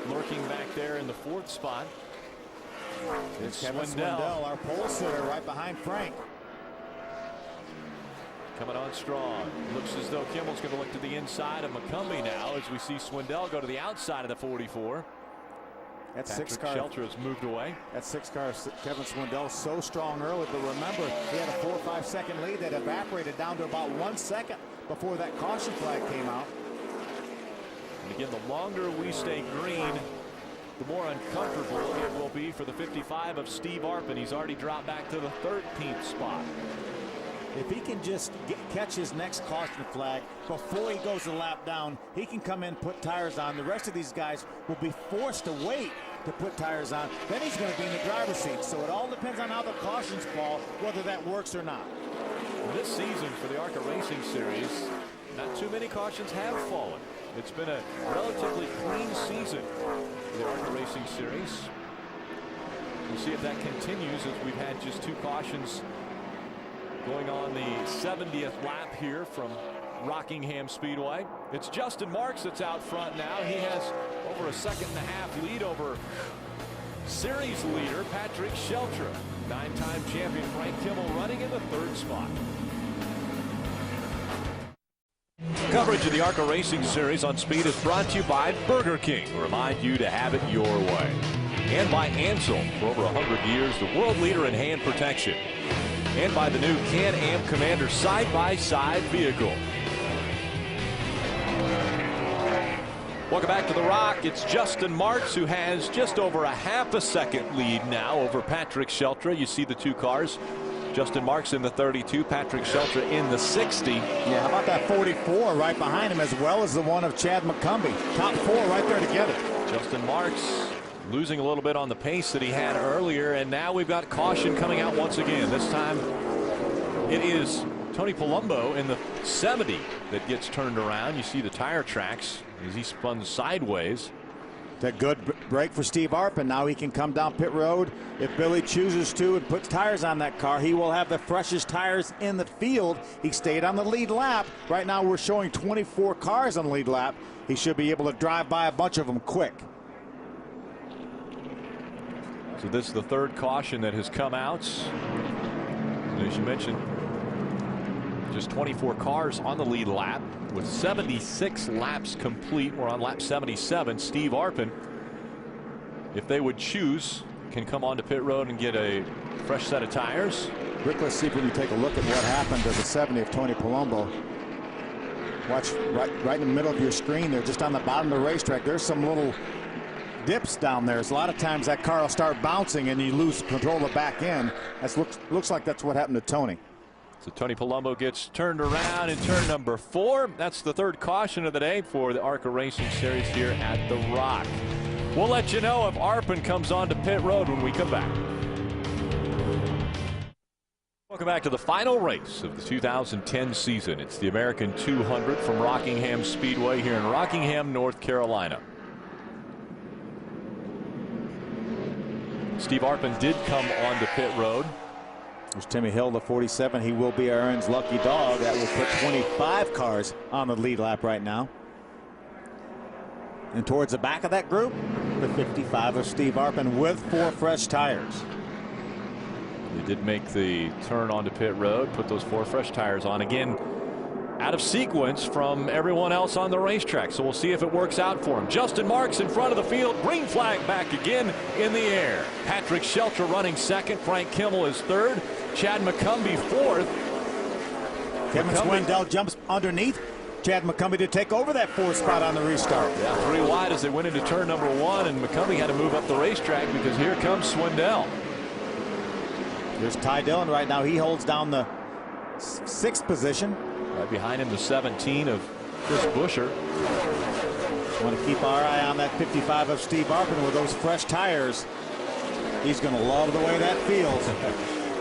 Speaker 1: lurking back there in the 4th spot.
Speaker 9: It's Kevin Swindell, our pole sitter, right behind Frank.
Speaker 1: Coming on strong. Looks as though Kimmel's going to look to the inside of McCumbee now as we see Swindell go to the outside of the 44.
Speaker 9: That
Speaker 1: Patrick
Speaker 9: 6 car
Speaker 1: Sheltra has moved away.
Speaker 9: That 6 car Kevin Swindell so strong early, but remember he had a 4 or 5 second lead that evaporated down to about 1 second before that caution flag came out.
Speaker 1: And again, the longer we stay green, the more uncomfortable it will be for the 55 of Steve Arpin. He's already dropped back to the 13th spot.
Speaker 9: If he can just catch his next caution flag before he goes a lap down, he can come in, put tires on. The rest of these guys will be forced to wait to put tires on. Then he's going to be in the driver's seat. So it all depends on how the cautions fall, whether that works or not.
Speaker 1: This season for the ARCA Racing Series, not too many cautions have fallen. It's been a relatively clean season for the ARCA Racing Series. We'll see if that continues as we've had just 2 cautions going on the 70th lap here from Rockingham Speedway. It's Justin Marks that's out front now. He has over a 1.5 second lead over series leader Patrick Sheltra. 9-time champion Frank Kimmel running in the 3rd spot. Coverage of the ARCA Racing Series on Speed is brought to you by Burger King. Remind you to have it your way. And by Ansel, for over 100 years, the world leader in hand protection. And by the new Can-Am Commander side-by-side vehicle. Welcome back to the Rock. It's Justin Marks who has just over a half a second lead now over Patrick Sheltra. You see the two cars. Justin Marks in the 32, Patrick Sheltra in the 60.
Speaker 9: Yeah, how about that 44 right behind him, as well as the one of Chad McCumbee. Top four right there together.
Speaker 1: Justin Marks losing a little bit on the pace that he had earlier, and now we've got caution coming out once again. This time it is Tony Palumbo in the 70 that gets turned around. You see the tire tracks as he spun sideways.
Speaker 9: A good break for Steve Arpin. Now he can come down pit road if Billy chooses to and puts tires on that car. He will have the freshest tires in the field. He stayed on the lead lap. Right now we're showing 24 cars on the lead lap. He should be able to drive by a bunch of them quick.
Speaker 1: So this is the third caution that has come out. And as you mentioned, just 24 cars on the lead lap with 76 laps complete. We're on lap 77. Steve Arpin, if they would choose, can come onto pit road and get a fresh set of tires.
Speaker 9: Rick, let's see if we can take a look at what happened to the 70 of Tony Palumbo. Watch right in the middle of your screen there, just on the bottom of the racetrack. There's some little dips down there. So a lot of times that car will start bouncing and you lose control of the back end. That looks like that's what happened to Tony.
Speaker 1: So Tony Palumbo gets turned around in turn number 4. That's the third caution of the day for the ARCA Racing Series here at the Rock. We'll let you know if Arpin comes on to pit road when we come back. Welcome back to the final race of the 2010 season. It's the American 200 from Rockingham Speedway here in Rockingham, North Carolina. Steve Arpin did come on to pit road.
Speaker 9: There's Timmy Hill, the 47. He will be Aaron's lucky dog. That will put 25 cars on the lead lap right now. And towards the back of that group, the 55 of Steve Arpin with 4 fresh tires.
Speaker 1: They did make the turn onto pit road, put those 4 fresh tires on. Again, out of sequence from everyone else on the racetrack. So we'll see if it works out for him. Justin Marks in front of the field. Green flag back again in the air. Patrick Sheltra running second. Frank Kimmel is third. Chad McCumbee fourth.
Speaker 9: Kevin Swindell jumps underneath Chad McCumbee to take over that 4th spot on the restart.
Speaker 1: Yeah, 3 wide as they went into turn number 1, and McCumbee had to move up the racetrack because here comes Swindell.
Speaker 9: There's Ty Dillon right now. He holds down the 6th position.
Speaker 1: Right behind him, the 17 of Chris Buescher.
Speaker 9: Want to keep our eye on that 55 of Steve Arpin with those fresh tires. He's going to love the way that feels.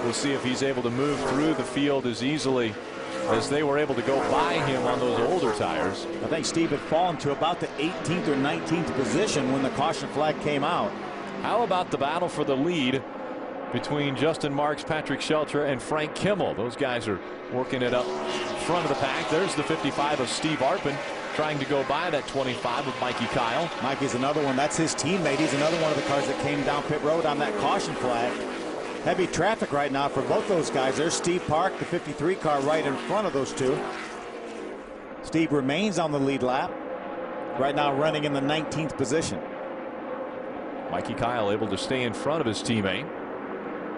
Speaker 1: We'll see if he's able to move through the field as easily as they were able to go by him on those older tires.
Speaker 9: I think Steve had fallen to about the 18th or 19th position when the caution flag came out.
Speaker 1: How about the battle for the lead between Justin Marks, Patrick Sheltra, and Frank Kimmel? Those guys are working it up front of the pack. There's the 55 of Steve Arpin trying to go by that 25 with Mikey Kyle.
Speaker 9: Mikey's another one. That's his teammate. He's another one of the cars that came down pit road on that caution flag. Heavy traffic right now for both those guys. There's Steve Park, the 53 car, right in front of those two. Steve remains on the lead lap. Right now running in the 19th position.
Speaker 1: Mikey Kyle able to stay in front of his teammate,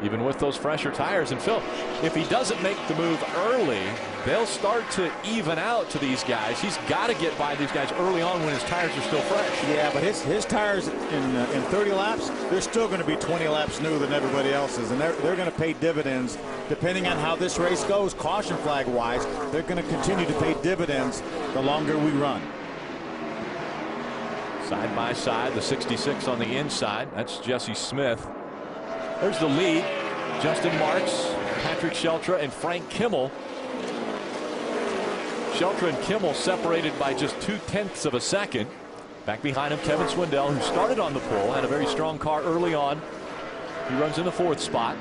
Speaker 1: even with those fresher tires. And Phil, if he doesn't make the move early, they'll start to even out to these guys. He's got to get by these guys early on when his tires are still fresh.
Speaker 9: Yeah, but his tires in 30 laps, they're still going to be 20 laps newer than everybody else's, and they're going to pay dividends depending on how this race goes. Caution flag wise, they're going to continue to pay dividends the longer we run.
Speaker 1: Side by side, the 66 on the inside. That's Jesse Smith. There's the lead. Justin Marks, Patrick Sheltra, and Frank Kimmel. Sheltra and Kimmel separated by just 0.2 of a second. Back behind him, Kevin Swindell, who started on the pole, had a very strong car early on. He runs in the 4th spot.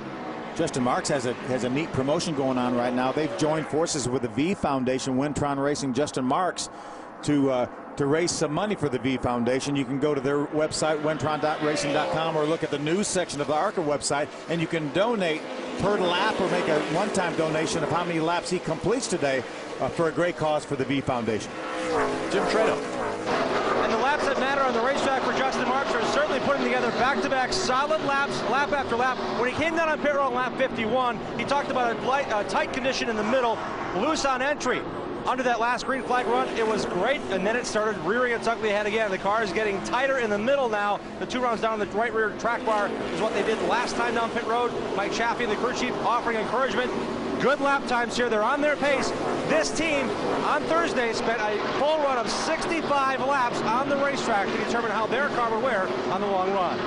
Speaker 9: Justin Marks has a neat promotion going on right now. They've joined forces with the V Foundation, Wintron Racing, Justin Marks, to raise some money for the V Foundation. You can go to their website, wintron.racing.com, or look at the news section of the ARCA website, and you can donate per lap or make a one-time donation of how many laps he completes today for a great cause for the V Foundation.
Speaker 1: Jim Trado.
Speaker 3: And the laps that matter on the racetrack for Justin Marks are certainly putting together back-to-back solid laps, lap after lap. When he came down on pit road on lap 51, he talked about a tight condition in the middle, loose on entry. Under that last green flag run, it was great, and then it started rearing its ugly head again. The car is getting tighter in the middle now. The 2 rounds down the right rear track bar is what they did last time down pit road. Mike Chaffee, the crew chief, offering encouragement. Good lap times here. They're on their pace. This team on Thursday spent a full run of 65 laps on the racetrack to determine how their car would wear on the long run.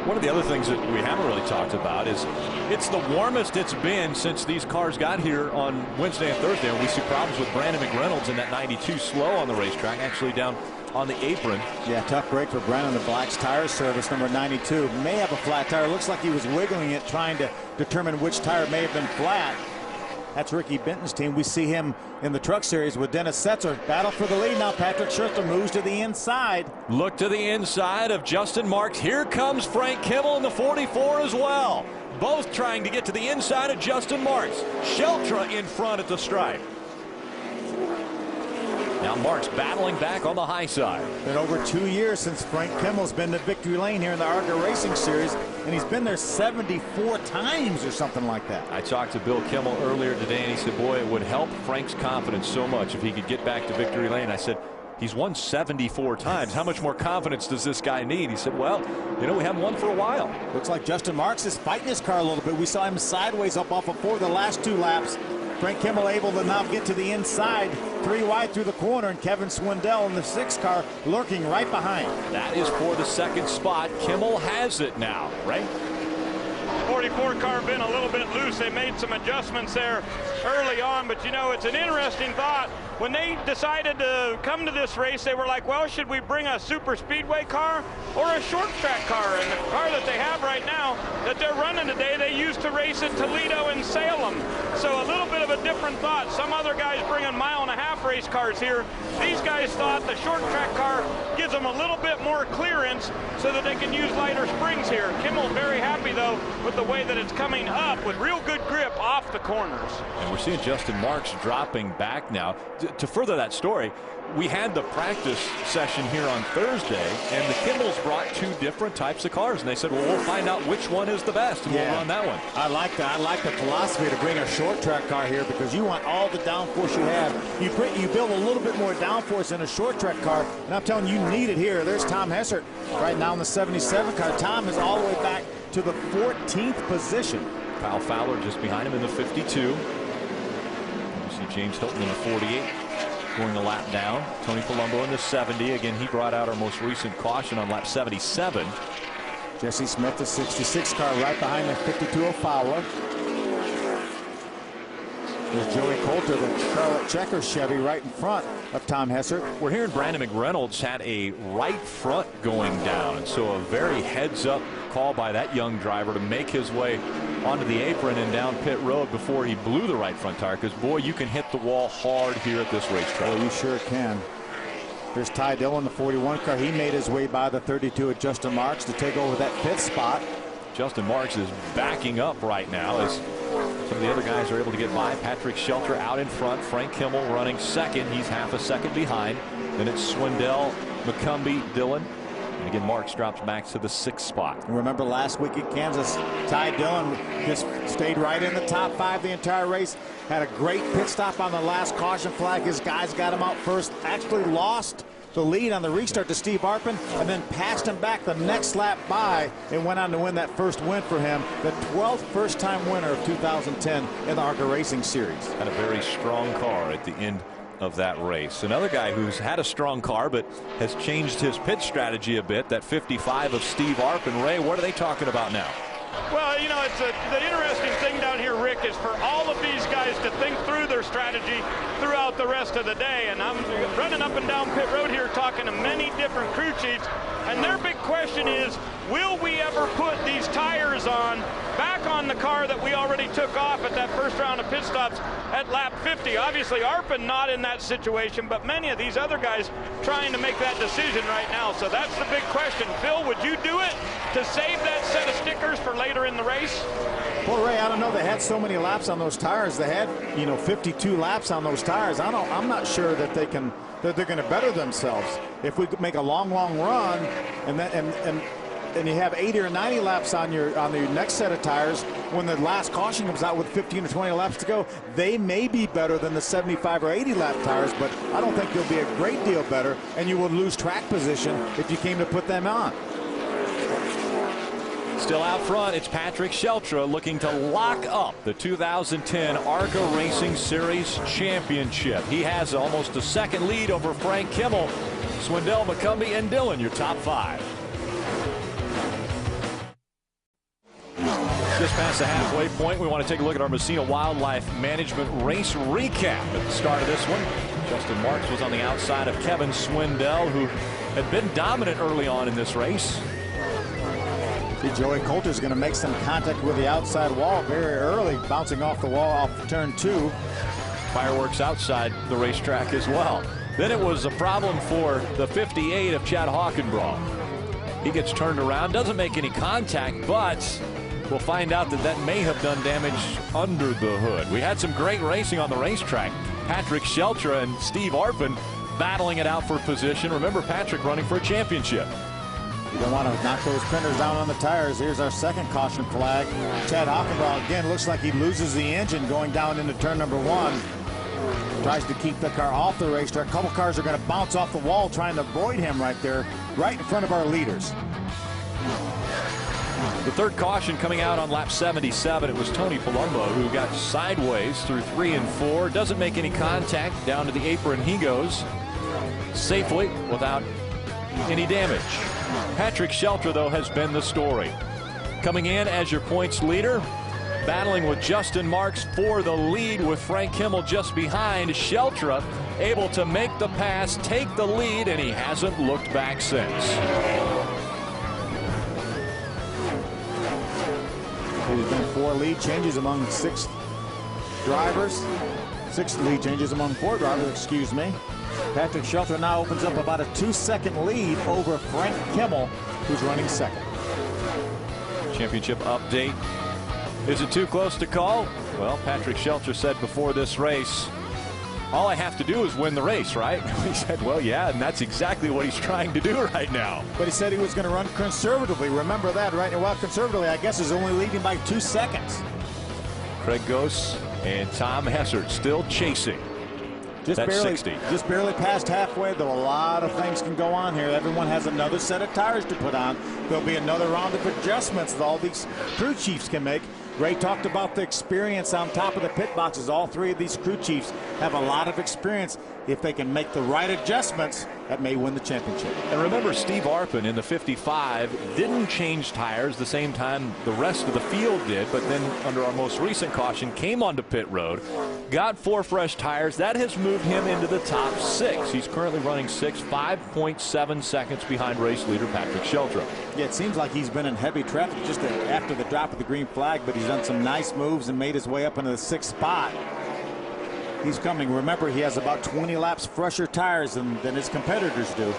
Speaker 1: One of the other things that we haven't really talked about is it's the warmest it's been since these cars got here on Wednesday and Thursday. And we see problems with Brandon McReynolds in that 92 slow on the racetrack, actually down on the apron.
Speaker 9: Yeah, tough break for Brandon. The Black's tire service, number 92, may have a flat tire. Looks like he was wiggling it, trying to determine which tire may have been flat. That's Ricky Benton's team. We see him in the truck series with Dennis Setzer. Battle for the lead now. Patrick Schuster moves to the inside.
Speaker 1: Look to the inside of Justin Marks. Here comes Frank Kimmel in the 44 as well. Both trying to get to the inside of Justin Marks. Sheltra in front at the stripe. Now Marks battling back on the high side.
Speaker 9: Been over 2 years since Frank Kimmel's been to victory lane here in the ARCA Racing Series, and he's been there 74 times or something like that.
Speaker 1: I talked to Bill Kimmel earlier today, and he said, boy, it would help Frank's confidence so much if he could get back to victory lane. I said, he's won 74 times. How much more confidence does this guy need? He said, well, you know, we haven't won for a while.
Speaker 9: Looks like Justin Marks is fighting his car a little bit. We saw him sideways up off of 4 the last 2 laps. Frank Kimmel able to now get to the inside, 3 wide through the corner, and Kevin Swindell in the 6 car lurking right behind.
Speaker 1: That is for the 2nd spot. Kimmel has it now, right?
Speaker 8: 44 car been a little bit loose. They made some adjustments there early on, but you know, it's an interesting thought. When they decided to come to this race, they were like, well, should we bring a super speedway car or a short track car? And the car that they have right now that they're running today, they used to race at Toledo and Salem. So a little bit of a different thought. Some other guys bringing 1.5-mile race cars here. These guys thought the short track car gives them a little bit more clearance so that they can use lighter springs here. Kimmel's very happy, though, with the way that it's coming up with real good grip off the corners.
Speaker 1: And we're seeing Justin Marks dropping back now. To further that story, we had the practice session here on Thursday, and the Kimmels brought 2 different types of cars, and they said, well, we'll find out which one is the best, and we'll run that one.
Speaker 9: I like that. I like the philosophy to bring a short track car here because you want all the downforce you have. You build a little bit more downforce in a short track car, and I'm telling you, you need it here. There's Tom Hessert right now in the 77 car. Tom is all the way back to the 14th position.
Speaker 1: Kyle Fowler just behind him in the 52. You see James Hilton in the 48. Going a lap down. Tony Palumbo in the 70. Again, he brought out our most recent caution on lap 77.
Speaker 9: Jesse Smith, the 66 car, right behind the 52 of Fowler. There's Joey Coulter, the Charlotte Checker Chevy, right in front of Tom Hessert.
Speaker 1: We're hearing Brandon McReynolds had a right front going down, and so a very heads-up call by that young driver to make his way onto the apron and down pit road before he blew the right front tire, because, boy, you can hit the wall hard here at this racetrack.
Speaker 9: Oh, you sure can. There's Ty Dillon, the 41 car. He made his way by the 32 at Justin Marks to take over that 5th spot.
Speaker 1: Justin Marks is backing up right now as some of the other guys are able to get by. Patrick Sheltra out in front. Frank Kimmel running 2nd. He's half a second behind. Then it's Swindell, McCumbee, Dillon. And again, Marks drops back to the 6th spot.
Speaker 9: And remember last week at Kansas, Ty Dillon just stayed right in the top 5 the entire race. Had a great pit stop on the last caution flag. His guys got him out first. Actually lost the lead on the restart to Steve Arpin, and then passed him back the next lap by and went on to win that first win for him. The 12th first-time winner of 2010 in the ARCA Racing Series.
Speaker 1: Had a very strong car at the end of that race. Another guy who's had a strong car but has changed his pit strategy a bit, that 55 of Steve Arpin. Ray, what are they talking about now?
Speaker 8: Well, you know, the interesting thing down here, Rick, is for all of these guys to think through their strategy throughout the rest of the day. And I'm running up and down pit road here talking to many different crew chiefs, and their big question is, will we ever put these tires back on the car that we already took off at that first round of pit stops at lap 50? Obviously, Arpin not in that situation, but many of these other guys trying to make that decision right now. So that's the big question. Phil, would you do it to save that set of stickers for later in the race?
Speaker 9: Well, Ray, I don't know. They had so many laps on those tires. They had, 52 laps on those tires. I'm not sure that they're going to better themselves. If we could make a long run and you have 80 or 90 laps on your next set of tires, when the last caution comes out with 15 or 20 laps to go, they may be better than the 75 or 80 lap tires, but I don't think they'll be a great deal better, and you would lose track position if you came to put them on.
Speaker 1: Still out front, it's Patrick Sheltra looking to lock up the 2010 ARCA Racing Series Championship. He has almost a second lead over Frank Kimmel, Swindell, McCumbee, and Dillon, your top 5. Just past the halfway point, we want to take a look at our Messina Wildlife Management race recap. At the start of this one, Justin Marks was on the outside of Kevin Swindell, who had been dominant early on in this race.
Speaker 9: Joey Coulter's going to make some contact with the outside wall very early, bouncing off the wall off turn 2.
Speaker 1: Fireworks outside the racetrack as well. Then it was a problem for the 58 of Chad Hockenbraun. He gets turned around, doesn't make any contact, but we'll find out that that may have done damage under the hood. We had some great racing on the racetrack. Patrick Sheltra and Steve Arpin battling it out for position. Remember, Patrick running for a championship.
Speaker 9: You don't want to knock those fenders down on the tires. Here's our second caution flag. Chad Hockenbraun again looks like he loses the engine going down into turn number 1. Tries to keep the car off the racetrack. A couple cars are going to bounce off the wall trying to avoid him right there, right in front of our leaders.
Speaker 1: The third caution coming out on lap 77. It was Tony Palumbo who got sideways through 3 and 4. Doesn't make any contact. Down to the apron he goes safely without any damage. Patrick Sheltra, though, has been the story. Coming in as your points leader, battling with Justin Marks for the lead with Frank Kimmel just behind. Sheltra able to make the pass, take the lead, and he hasn't looked back since.
Speaker 9: There's been 4 lead changes among 6 drivers. 6 lead changes among 4 drivers, excuse me. Patrick Sheltra now opens up about a 2-second lead over Frank Kimmel, who's running second.
Speaker 1: Championship update. Is it too close to call? Well, Patrick Sheltra said before this race, all I have to do is win the race, right? He said, well, yeah, and that's exactly what he's trying to do right now.
Speaker 9: But he said he was going to run conservatively. Remember that, right? Well, conservatively, I guess, is only leading by 2 seconds.
Speaker 1: Craig Gose and Tom Hessert still chasing.
Speaker 9: Just barely past halfway, though. A lot of things can go on here. Everyone has another set of tires to put on. There'll be another round of adjustments that all these crew chiefs can make. Ray talked about the experience on top of the pit boxes. All 3 of these crew chiefs have a lot of experience. If they can make the right adjustments, that may win the championship.
Speaker 1: And remember, Steve Arpin in the 55 didn't change tires the same time the rest of the field did, but then under our most recent caution came onto pit road, got 4 fresh tires. That has moved him into the top 6. He's currently running 5.7 seconds behind race leader Patrick Sheltra.
Speaker 9: Yeah, it seems like he's been in heavy traffic just after the drop of the green flag, but he's done some nice moves and made his way up into the 6th spot. He's coming. Remember, he has about 20 laps fresher tires than his competitors do.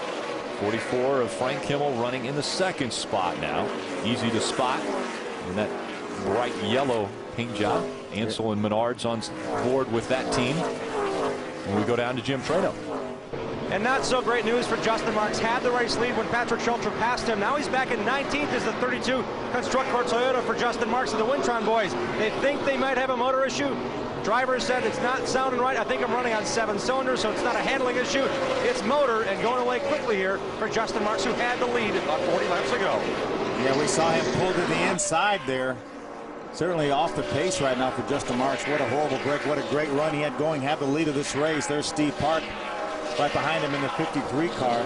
Speaker 1: 44 of Frank Kimmel running in the 2nd spot now. Easy to spot in that bright yellow paint job. Ansel and Menard's on board with that team. And we go down to Jim Trano.
Speaker 3: And not so great news for Justin Marks. Had the race lead when Patrick Sheltra passed him. Now he's back in 19th as the 32 Constructor Toyota for Justin Marks and the Wintron boys. They think they might have a motor issue. Driver said it's not sounding right. I think I'm running on 7 cylinders, so it's not a handling issue. It's motor, and going away quickly here for Justin Marks, who had the lead about 40 laps ago.
Speaker 9: Yeah, we saw him pull to the inside there. Certainly off the pace right now for Justin Marks. What a horrible break. What a great run he had going. Had the lead of this race. There's Steve Park right behind him in the 53 car.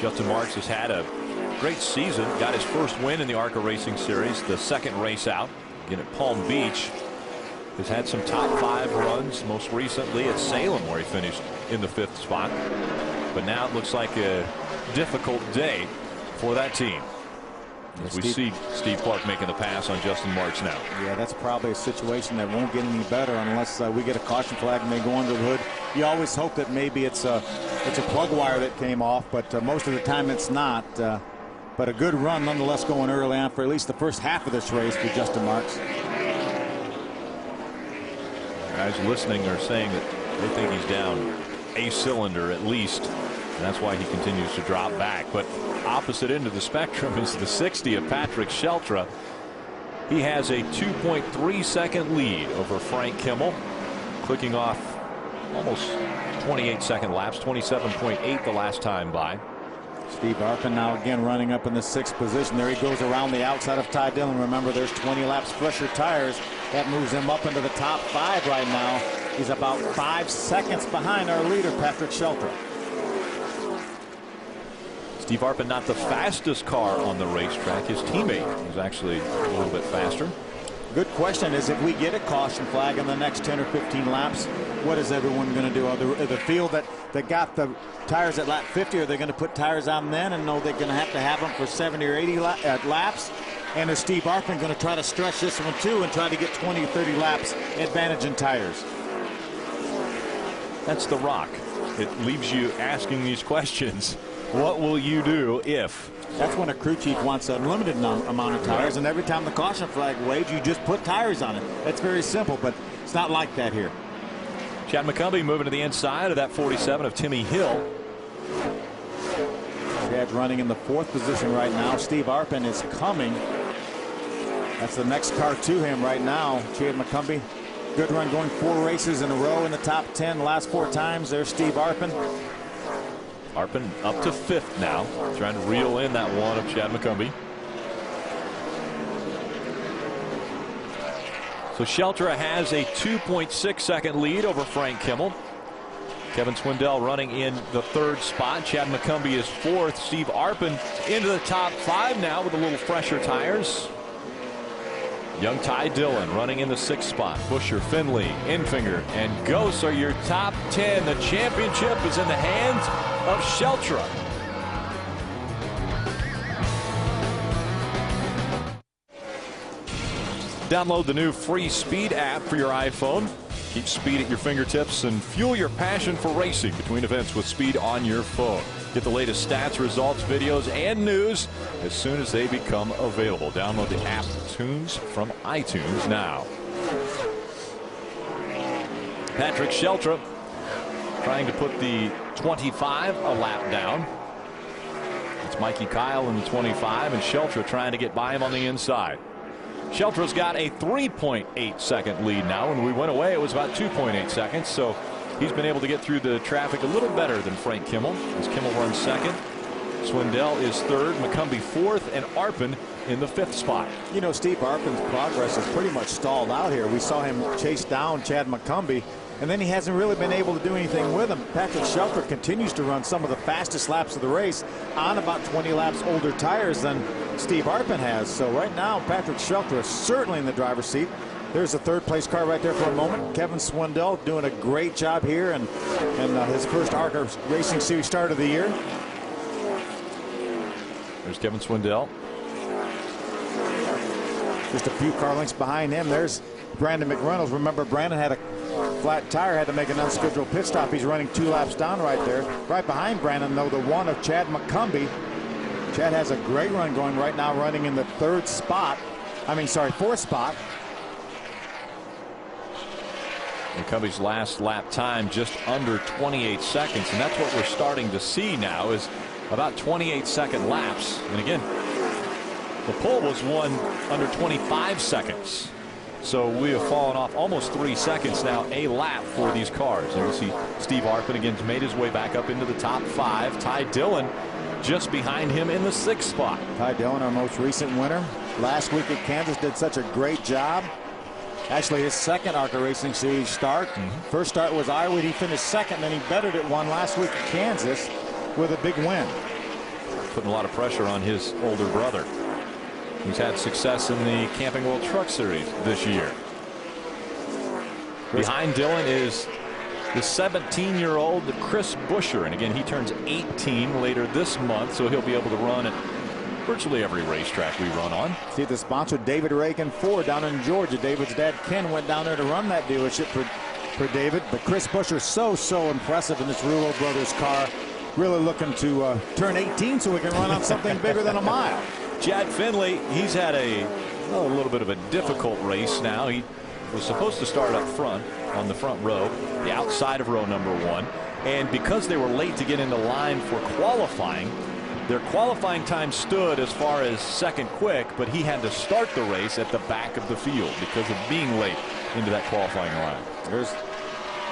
Speaker 1: Justin Marks has had a great season. Got his first win in the ARCA Racing Series, the 2nd race out. Again at Palm Beach. Has had some top 5 runs, most recently at Salem, where he finished in the 5th spot. But now it looks like a difficult day for that team. As we see Steve Clark making the pass on Justin Marks now.
Speaker 9: Yeah, that's probably a situation that won't get any better unless we get a caution flag and they go under the hood. You always hope that maybe it's a plug wire that came off, but most of the time it's not. But a good run nonetheless going early on for at least the first half of this race for Justin Marks.
Speaker 1: Guys listening are saying that they think he's down a cylinder at least, and that's why he continues to drop back. But opposite end of the spectrum is the 60 of Patrick Sheltra. He has a 2.3-second lead over Frank Kimmel, clicking off almost 28-second laps, 27.8 the last time by.
Speaker 9: Steve Arpin now again running up in the 6th position. There he goes around the outside of Ty Dillon. Remember, there's 20 laps fresher tires. That moves him up into the top 5 right now. He's about 5 seconds behind our leader, Patrick Sheltra.
Speaker 1: Steve Arpin not the fastest car on the racetrack. His teammate was actually a little bit faster.
Speaker 9: Good question is, if we get a caution flag in the next 10 or 15 laps, what is everyone going to do? Are the field that got the tires at lap 50, are they going to put tires on then and know they're going to have them for 70 or 80 laps? And is Steve Arpin going to try to stretch this one too and try to get 20 or 30 laps advantage in tires?
Speaker 1: That's the rock. It leaves you asking these questions. What will you do if?
Speaker 9: That's when a crew chief wants an unlimited amount of tires, and every time the caution flag waves, you just put tires on it. That's very simple, but it's not like that here.
Speaker 1: Chad McCumbee moving to the inside of that 47 of Timmy Hill.
Speaker 9: Chad's running in the 4th position right now. Steve Arpin is coming. That's the next car to him right now. Chad McCumbee, good run, going 4 races in a row in the top 10 the last 4 times. There's Steve Arpin.
Speaker 1: Arpin up to 5th now, trying to reel in that one of Chad McCumbee. So Sheltra has a 2.6-second lead over Frank Kimmel. Kevin Swindell running in the 3rd spot. Chad McCumbee is 4th. Steve Arpin into the top 5 now with a little fresher tires. Young Ty Dillon running in the 6th spot. Busher, Finley, Infinger, and Ghost are your top 10. The championship is in the hands of Sheltra. Download the new free Speed app for your iPhone. Keep speed at your fingertips and fuel your passion for racing between events with Speed on your phone. Get the latest stats, results, videos, and news as soon as they become available. Download the app Tunes from iTunes now. Patrick Sheltra trying to put the 25 a lap down. It's Mikey Kyle in the 25, and Sheltra trying to get by him on the inside. Sheltra's got a 3.8-second lead now. When we went away, it was about 2.8 seconds. So he's been able to get through the traffic a little better than Frank Kimmel, as Kimmel runs 2nd. Swindell is 3rd, McCumbee 4th, and Arpin in the 5th spot.
Speaker 9: You know, Steve Arpin's progress is pretty much stalled out here. We saw him chase down Chad McCumbee, and then he hasn't really been able to do anything with him. Patrick Sheltra continues to run some of the fastest laps of the race on about 20 laps older tires than Steve Arpin has. So right now, Patrick Sheltra is certainly in the driver's seat. There's a 3rd place car right there for a moment. Kevin Swindell doing a great job here, and his first ARCA Racing Series start of the year.
Speaker 1: There's Kevin Swindell.
Speaker 9: Just a few car lengths behind him. There's Brandon McReynolds. Remember, Brandon had a flat tire, had to make an unscheduled pit stop. He's running 2 laps down right there. Right behind Brandon, though, the one of Chad McCumbee. Chad has a great run going right now, running in the 4th spot.
Speaker 1: McCumbie's last lap time just under 28 seconds, and that's what we're starting to see now, is about 28-second laps. And again, the pole was won under 25 seconds. So we have fallen off almost 3 seconds now a lap for these cars. And you see Steve Arpin again made his way back up into the top 5. Ty Dillon just behind him in the 6th spot.
Speaker 9: Ty Dillon, our most recent winner. Last week at Kansas, did such a great job. Actually, his 2nd ARCA Racing Series start. First start was Iowa. He finished 2nd, then he bettered it one last week at Kansas with a big win.
Speaker 1: Putting a lot of pressure on his older brother, who's had success in the Camping World Truck Series this year. Behind Dillon is the 17-year-old Chris Busher, and again, he turns 18 later this month, so he'll be able to run at virtually every racetrack we run on.
Speaker 9: See the sponsor, David Reagan Ford, down in Georgia. David's dad Ken went down there to run that dealership for David, but Chris Busher so impressive in this Rulo Brothers car. Really looking to turn 18 so we can run on something bigger than a mile.
Speaker 1: Chad Finley, he's had a little bit of a difficult race now. He was supposed to start up front on the front row, the outside of row number 1, and because they were late to get into line for qualifying, Their qualifying time stood as far as second quick, but he had to start the race at the back of the field because of being late into that qualifying line.
Speaker 9: There's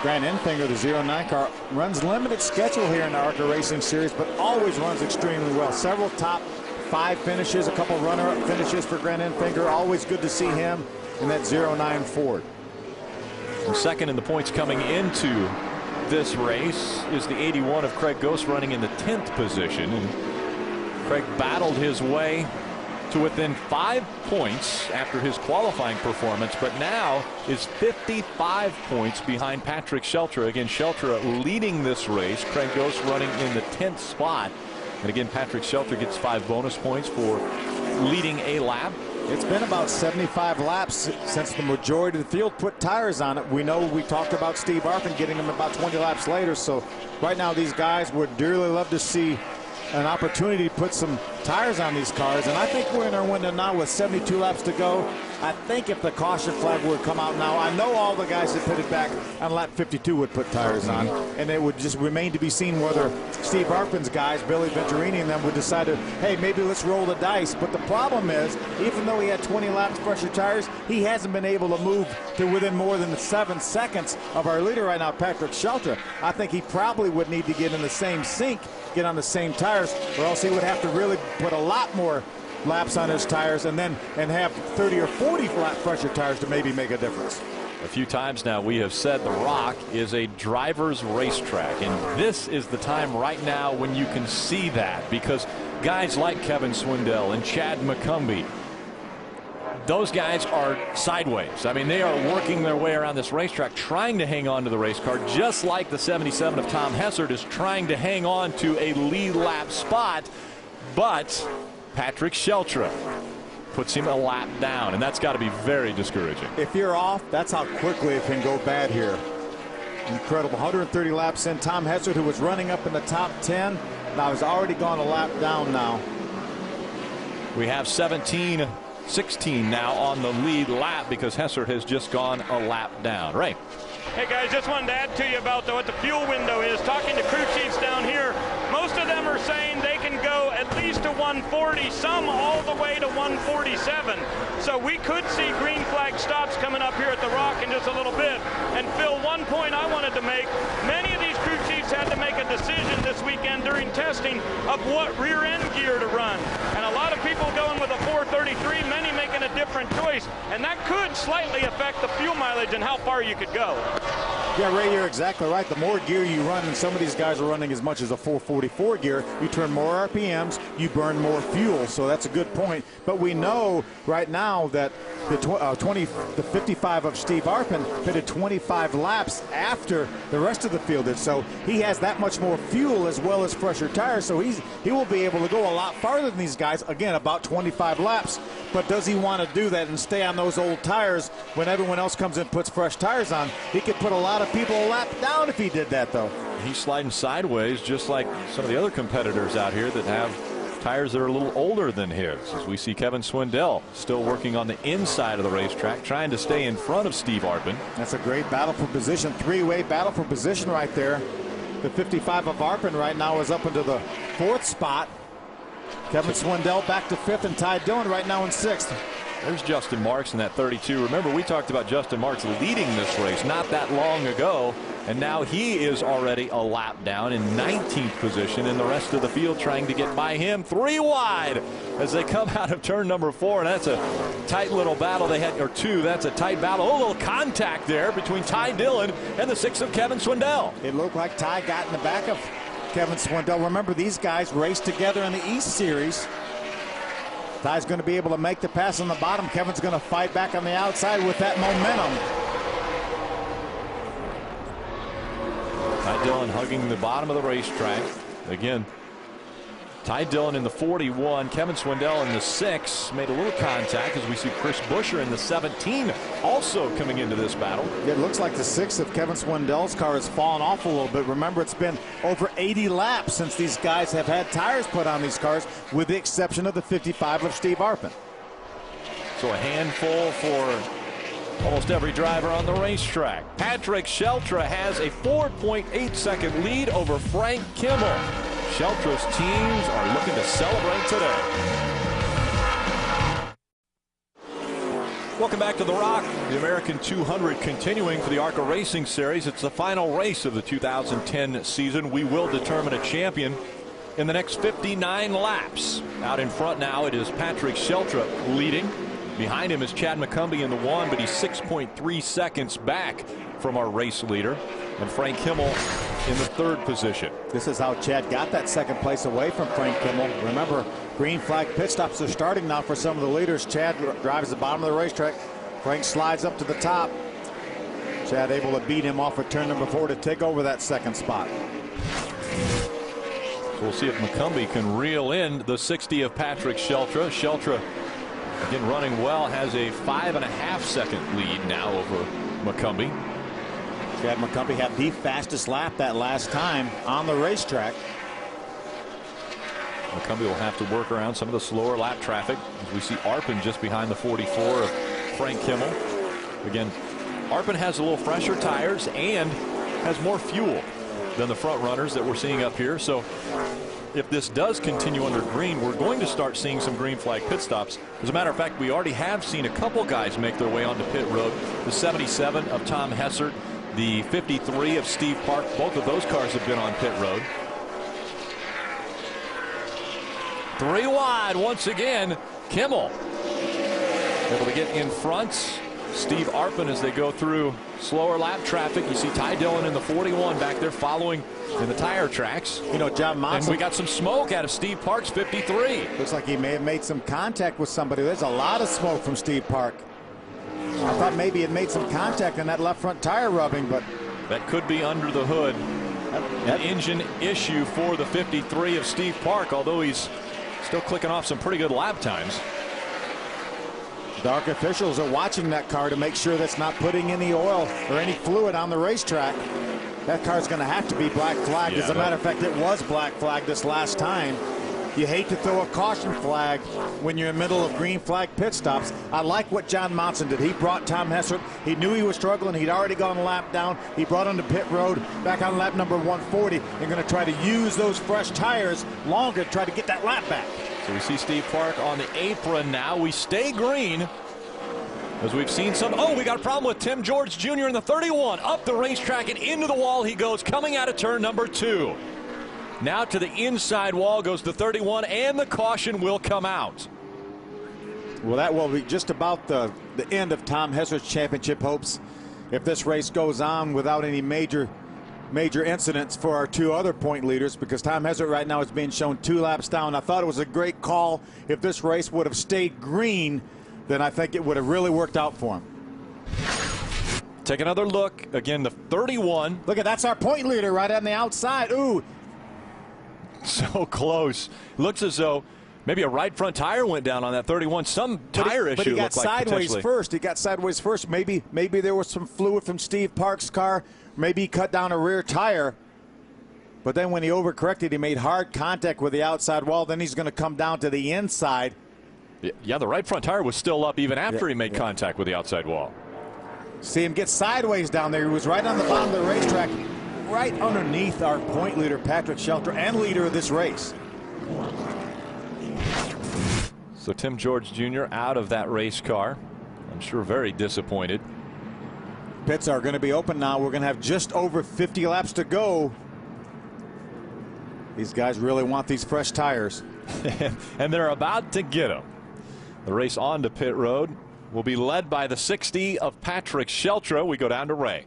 Speaker 9: Grant Enfinger, the 09 car, runs limited schedule here in the ARCA Racing Series, but always runs extremely well. Several top 5 finishes, a couple runner-up finishes for Grant Enfinger. Always good to see him in that 09 Ford.
Speaker 1: And second in the points coming into this race is the 81 of Craig Ghost, running in the 10th position. And Craig battled his way to within 5 points after his qualifying performance, but now is 55 points behind Patrick Sheltra. Again, Sheltra leading this race. Craig Ghost running in the 10th spot. And again, Patrick Sheltra gets 5 bonus points for leading a lap.
Speaker 9: It's been about 75 laps since the majority of the field put tires on it. We know we talked about Steve Arpin getting them about 20 laps later. So right now these guys would dearly love to see an opportunity to put some tires on these cars, and I think we're in our window now with 72 laps to go. I think if the caution flag would come out now, I know all the guys that pitted back on lap 52 would put tires on, and it would just remain to be seen whether Steve Arpin's guys, Billy Venturini and them, would decide to, hey, maybe let's roll the dice. But the problem is, even though he had 20 laps fresher tires, he hasn't been able to move to within more than 7 seconds of our leader right now, Patrick Sheltra. I think he probably would need to get in the same sync, get on the same tires, or else he would have to really put a lot more laps on his tires and have 30 or 40 lap fresher tires to maybe make a difference.
Speaker 1: A few times now we have said the Rock is a driver's racetrack, and this is the time right now when you can see that, because guys like Kevin Swindell and Chad McCumbee, those guys are sideways. I mean, they are working their way around this racetrack trying to hang on to the race car, just like the 77 of Tom Hessert is trying to hang on to a lead lap spot. But Patrick Sheltra puts him a lap down, and that's got to be very discouraging.
Speaker 9: If you're off, that's how quickly it can go bad here. Incredible. 130 laps in. Tom Hessert, who was running up in the top 10, now has already gone a lap down now.
Speaker 1: We have 16 now on the lead lap because Hessert has just gone a lap down. Ray.
Speaker 8: Hey guys, just wanted to add to you about what the fuel window is. Talking to crew chiefs down here, most of them are saying they can go at least to 140, some all the way to 147. So we could see green flag stops coming up here at the Rock in just a little bit. And Phil, one point I wanted to make, many of these crew chiefs had to make a decision this weekend during testing of what rear end gear to run. And a lot of people going with a 433, many making a different choice. And that could slightly affect the fuel mileage and how far you could go.
Speaker 9: Yeah, Ray, you're exactly right. The more gear you run, and some of these guys are running as much as a 444 gear, you turn more RPMs, you burn more fuel. So that's a good point. But we know right now that the 55 of Steve Arpin pitted 25 laps after the rest of the field did. So he has that much more fuel as well as fresher tires. So he will be able to go a lot farther than these guys. Again, about 25 laps. But does he want to do that and stay on those old tires when everyone else comes in and puts fresh tires on? He could put a lot of people a lap down if he did that, though.
Speaker 1: He's sliding sideways just like some of the other competitors out here that have tires that are a little older than his. As we see Kevin Swindell still working on the inside of the racetrack, trying to stay in front of Steve Arpin.
Speaker 9: That's a great battle for position, three-way battle for position right there. The 55 of Arpin right now is up into the 4th spot. Kevin Swindell back to 5th, and Ty Dillon right now in 6th.
Speaker 1: There's Justin Marks in that 32. Remember, we talked about Justin Marks leading this race not that long ago, and now he is already a lap down in 19th position, and the rest of the field trying to get by him 3 wide as they come out of turn number 4, and that's a tight little battle they had, or 2. That's a tight battle. A little contact there between Ty Dillon and the 6 of Kevin Swindell.
Speaker 9: It looked like Ty got in the back of Kevin Swindell. Remember, these guys raced together in the East Series. Ty's going to be able to make the pass on the bottom. Kevin's going to fight back on the outside with that momentum.
Speaker 1: Ty Dillon hugging the bottom of the racetrack. Again, Ty Dillon in the 41, Kevin Swindell in the 6. Made a little contact as we see Chris Buescher in the 17 also coming into this battle.
Speaker 9: It looks like the 6 of Kevin Swindell's car has fallen off a little bit. Remember, it's been over 80 laps since these guys have had tires put on these cars, with the exception of the 55 of Steve Arpin.
Speaker 1: So a handful for almost every driver on the racetrack. Patrick Sheltra has a 4.8 second lead over Frank Kimmel. Sheltra's teams are looking to celebrate today. Welcome back to The Rock. The American 200 continuing for the ARCA Racing Series. It's the final race of the 2010 season. We will determine a champion in the next 59 laps. Out in front now, it is Patrick Sheltra leading. Behind him is Chad McCumbee in the 1, but he's 6.3 seconds back from our race leader. And Frank Kimmel in the 3rd position.
Speaker 9: This is how Chad got that 2nd place away from Frank Kimmel. Remember, green flag pit stops are starting now for some of the leaders. Chad drives the bottom of the racetrack. Frank slides up to the top. Chad able to beat him off of turn number 4 to take over that 2nd spot.
Speaker 1: So we'll see if McCumbee can reel in the 60 of Patrick Sheltra. Sheltra, again, running well, has a 5.5 second lead now over McCumbee.
Speaker 9: Chad McCumbee had the fastest lap that last time on the racetrack.
Speaker 1: McCumbee will have to work around some of the slower lap traffic as we see Arpin just behind the 44 of Frank Kimmel. Again, Arpin has a little fresher tires and has more fuel than the front runners that we're seeing up here. So if this does continue under green, we're going to start seeing some green flag pit stops. As a matter of fact, we already have seen a couple guys make their way onto pit road. The 77 of Tom Hessert, the 53 of Steve Park. Both of those cars have been on pit road. 3 wide once again. Kimmel able to get in front. Steve Arpin as they go through slower lap traffic. You see Ty Dillon in the 41 back there following in the tire tracks.
Speaker 9: You know, John Monson.
Speaker 1: And we got some smoke out of Steve Park's 53.
Speaker 9: Looks like he may have made some contact with somebody. There's a lot of smoke from Steve Park. I thought maybe it made some contact in that left front tire rubbing, but
Speaker 1: that could be under the hood. An engine issue for the 53 of Steve Park, although he's still clicking off some pretty good lap times.
Speaker 9: The ARCA officials are watching that car to make sure that's not putting any oil or any fluid on the racetrack. That car's going to have to be black flagged.
Speaker 1: Yeah,
Speaker 9: as a matter of fact, it was black flagged this last time. You hate to throw a caution flag when you're in the middle of green flag pit stops. I like what John Monson did. He brought Tom Hessert. He knew he was struggling. He'd already gone a lap down. He brought him to pit road back on lap number 140. They're going to try to use those fresh tires longer to try to get that lap back.
Speaker 1: So we see Steve Park on the apron now. We stay green as we've seen some. Oh, we got a problem with Tim George Jr. in the 31. Up the racetrack and into the wall he goes, coming out of turn number 2. Now to the inside wall goes the 31, and the caution will come out.
Speaker 9: Well, that will be just about the end of Tom Hessert's championship hopes if this race goes on without any major incidents for our 2 other point leaders, because Tom Hessert right now is being shown 2 laps down. I thought it was a great call. If this race would have stayed green, then I think it would have really worked out for him.
Speaker 1: Take another look. Again, the 31.
Speaker 9: Look at that's our point leader right on the outside. Ooh.
Speaker 1: So close. Looks as though maybe a right front tire went down on that 31. Some tire issue.
Speaker 9: But he got sideways
Speaker 1: like
Speaker 9: first. He got sideways first. Maybe there was some fluid from Steve Park's car. Maybe he cut down a rear tire. But then when he overcorrected, he made hard contact with the outside wall. Then he's going to come down to the inside.
Speaker 1: Yeah, the right front tire was still up even after he made contact with the outside wall.
Speaker 9: See him get sideways down there. He was right on the bottom of the racetrack, right underneath our point leader, Patrick Sheltra, and leader of this race.
Speaker 1: So Tim George Jr. out of that race car. I'm sure very disappointed.
Speaker 9: Pits are going to be open now. We're going to have just over 50 laps to go. These guys really want these fresh tires.
Speaker 1: And they're about to get them. The race on to pit road will be led by the 60 of Patrick Sheltra. We go down to Ray.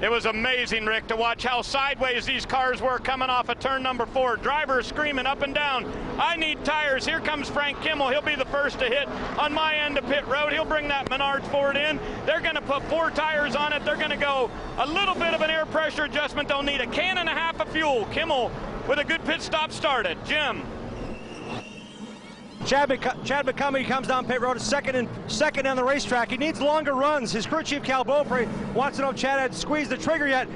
Speaker 8: It was amazing, Rick, to watch how sideways these cars were coming off of turn number 4. Drivers screaming up and down, I need tires. Here comes Frank Kimmel. He'll be the first to hit on my end of pit road. He'll bring that Menards Ford in. They're going to put 4 tires on it. They're going to go a little bit of an air pressure adjustment. They'll need a 1.5 cans of fuel. Kimmel with a good pit stop started. Jim.
Speaker 3: Chad McCumbee comes down pit road, second on the racetrack. He needs longer runs. His crew chief, Cal Beaupre, wants to know if Chad had squeezed the trigger yet.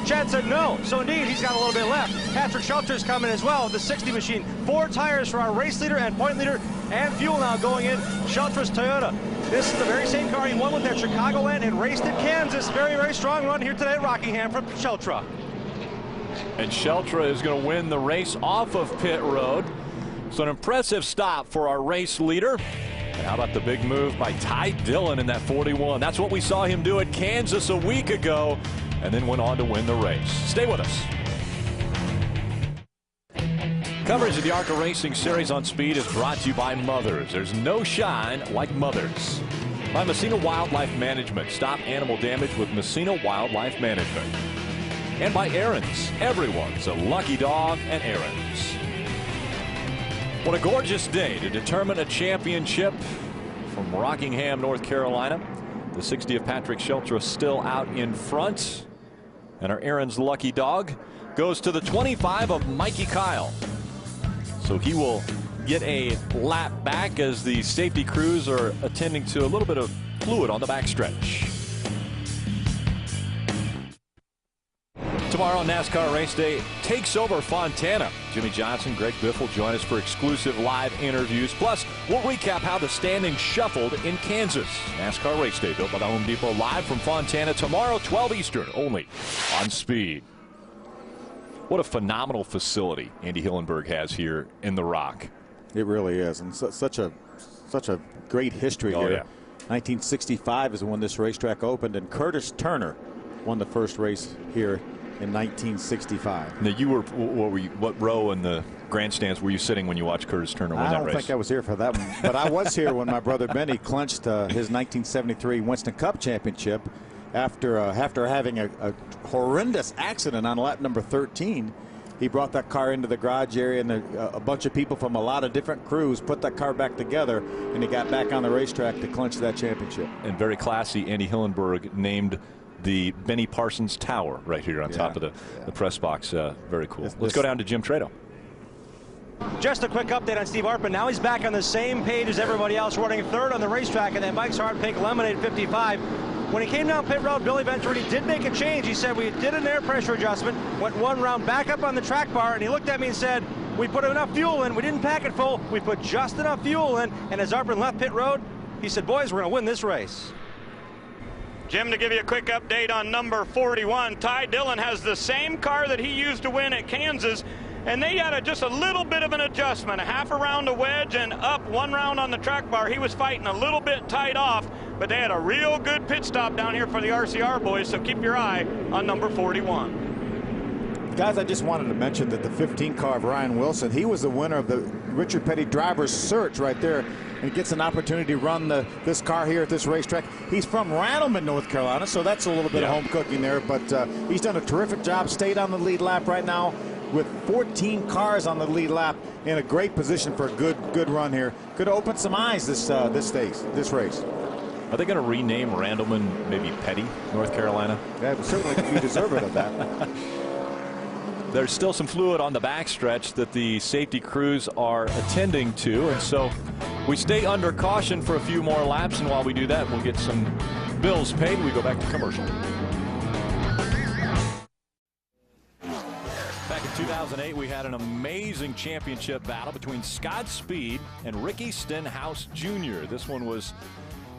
Speaker 3: Chad said no, so indeed he's got a little bit left. Patrick Sheltra's coming as well, the 60 machine. 4 tires for our race leader and point leader, and fuel now going in. Sheltra's Toyota. This is the very same car he won with at Chicagoland and raced at Kansas. Very, very strong run here today at Rockingham from Sheltra.
Speaker 1: And Sheltra is going to win the race off of pit road. So an impressive stop for our race leader. And how about the big move by Ty Dillon in that 41? That's what we saw him do at Kansas a week ago, and then went on to win the race. Stay with us. Coverage of the ARCA Racing Series on Speed is brought to you by Mothers. There's no shine like Mothers. By Messina Wildlife Management. Stop animal damage with Messina Wildlife Management. And by Aaron's. Everyone's a lucky dog at Aaron's. What a gorgeous day to determine a championship from Rockingham, North Carolina. The 60 of Patrick Sheltra still out in front. And our Aaron's lucky dog goes to the 25 of Mikey Kyle. So he will get a lap back as the safety crews are attending to a little bit of fluid on the backstretch. Tomorrow, NASCAR Race Day takes over Fontana. Jimmy Johnson, Greg Biffle join us for exclusive live interviews. Plus, we'll recap how the standings shuffled in Kansas. NASCAR Race Day, built by the Home Depot, live from Fontana tomorrow, 12 Eastern, only on Speed. What a phenomenal facility Andy Hillenburg has here in the Rock.
Speaker 9: It really is, and such a great history here.
Speaker 1: Yeah.
Speaker 9: 1965 is when this racetrack opened, and Curtis Turner won the first race here in 1965.
Speaker 1: Now you were, what row in the grandstands were you sitting when you watched Curtis Turner win that race?
Speaker 9: I don't think I was here for that one, but I was here when my brother Benny clinched his 1973 Winston Cup championship after having a horrendous accident on lap number 13. He brought that car into the garage area, and a bunch of people from a lot of different crews put that car back together, and he got back on the racetrack to clinch that championship. And
Speaker 1: very classy, Andy Hillenburg named the Benny Parsons Tower right here on top of the press box. Very cool. Let's go down to Jim Trado.
Speaker 3: Just a quick update on Steve Arpin. Now he's back on the same page as everybody else, running third on the racetrack in that Mike's Hard Pink Lemonade 55. When he came down pit road, Billy Venturini did make a change. He said, we did an air pressure adjustment, went one round back up on the track bar, and he looked at me and said, we put enough fuel in. We didn't pack it full. We put just enough fuel in. And as Arpin left pit road, he said, boys, we're going to win this race.
Speaker 8: Jim, to give you a quick update on number 41, Ty Dillon has the same car that he used to win at Kansas, and they had just a little bit of an adjustment, a half a round of wedge and up one round on the track bar. He was fighting a little bit tight off, but they had a real good pit stop down here for the RCR boys, so keep your eye on number 41.
Speaker 9: Guys, I just wanted to mention that the 15 car of Ryan Wilson, he was the winner of the Richard Petty Driver's Search right there, and gets an opportunity to run this car here at this racetrack. He's from Randleman, North Carolina, so that's a little bit of home cooking there, but he's done a terrific job, stayed on the lead lap right now with 14 cars on the lead lap, in a great position for a good run here. Could open some eyes this race.
Speaker 1: Are they going to rename Randleman maybe Petty, North Carolina?
Speaker 9: Yeah, certainly we deserve it of that.
Speaker 1: There's still some fluid on the backstretch that the safety crews are attending to, and so we stay under caution for a few more laps, and while we do that, we'll get some bills paid. We go back to commercial. Back in 2008, we had an amazing championship battle between Scott Speed and Ricky Stenhouse Jr. This one was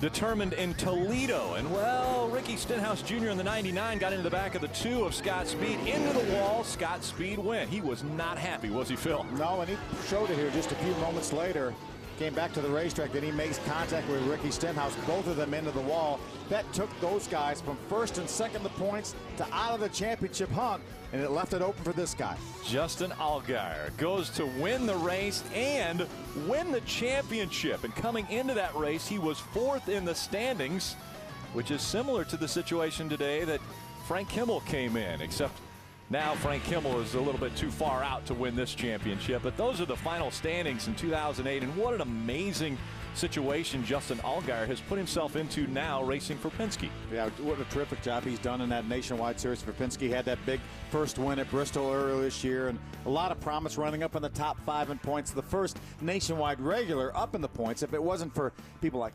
Speaker 1: determined in Toledo, and well, Ricky Stenhouse Jr. in the 99 got into the back of the 2 of Scott Speed, into the wall. Scott Speed went. He was not happy, was he, Phil?
Speaker 9: No, and he showed it here just a few moments later. Came back to the racetrack, then he makes contact with Ricky Stenhouse, both of them into the wall. That took those guys from first and second the points to out of the championship hunt, and it left it open for this guy.
Speaker 1: Justin Allgaier goes to win the race and win the championship. And coming into that race, he was 4th in the standings, which is similar to the situation today that Frank Kimmel came in, except now Frank Kimmel is a little bit too far out to win this championship. But those are the final standings in 2008, and what an amazing situation Justin Allgaier has put himself into now, racing for Penske.
Speaker 9: Yeah, what a terrific job he's done in that nationwide series for Penske. He had that big first win at Bristol earlier this year, and a lot of promise, running up in the top 5 in points. The first nationwide regular up in the points. If it wasn't for people like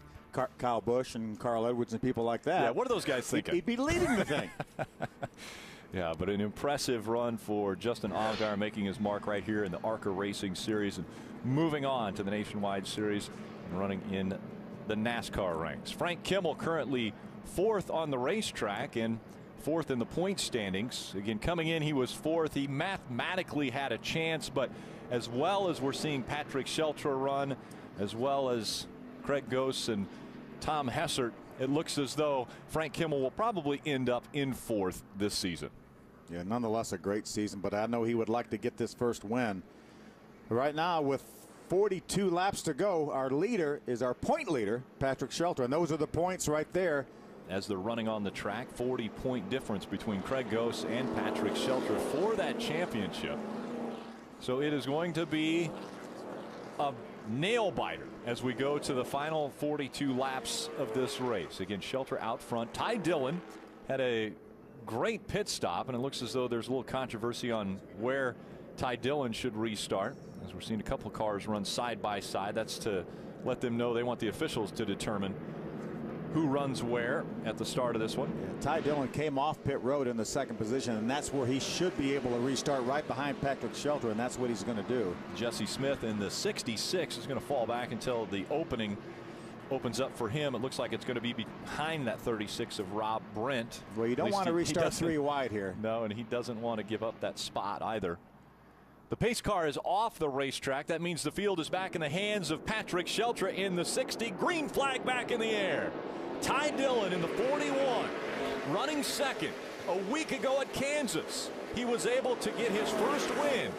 Speaker 9: Kyle Busch and Carl Edwards and people like that,
Speaker 1: yeah, what are those guys thinking?
Speaker 9: He'd be leading the thing.
Speaker 1: Yeah, but an impressive run for Justin Allgaier, making his mark right here in the ARCA Racing Series and moving on to the Nationwide Series and running in the NASCAR ranks. Frank Kimmel currently 4th on the racetrack and fourth in the point standings. Again, coming in, he was fourth. He mathematically had a chance, but as well as we're seeing Patrick Sheltra run, as well as Craig Gose and Tom Hessert, it looks as though Frank Kimmel will probably end up in fourth this season.
Speaker 9: Yeah, nonetheless a great season, but I know he would like to get this first win. Right now, with 42 laps to go, our leader is our point leader, Patrick Sheltra, and those are the points right there.
Speaker 1: As they're running on the track, 40-point difference between Craig Gose and Patrick Sheltra for that championship. So it is going to be a nail biter as we go to the final 42 laps of this race. Again, Sheltra out front. Ty Dillon had a great pit stop, and it looks as though there's a little controversy on where Ty Dillon should restart, as we're seeing a couple of cars run side by side. That's to let them know they want the officials to determine who runs where at the start of this one.
Speaker 9: Yeah, Ty Dillon came off pit road in the second position, and that's where he should be able to restart, right behind Patrick Sheltra, and that's what he's going to do.
Speaker 1: Jesse Smith in the 66 is going to fall back until the opening opens up for him. It looks like it's going to be behind that 36 of Rob Brent.
Speaker 9: Well, you don't want to restart three wide here.
Speaker 1: No, and he doesn't want to give up that spot either. The pace car is off the racetrack. That means the field is back in the hands of Patrick Sheltra in the 60. Green flag back in the air. Ty Dillon in the 41, running second. A week ago at Kansas, he was able to get his first win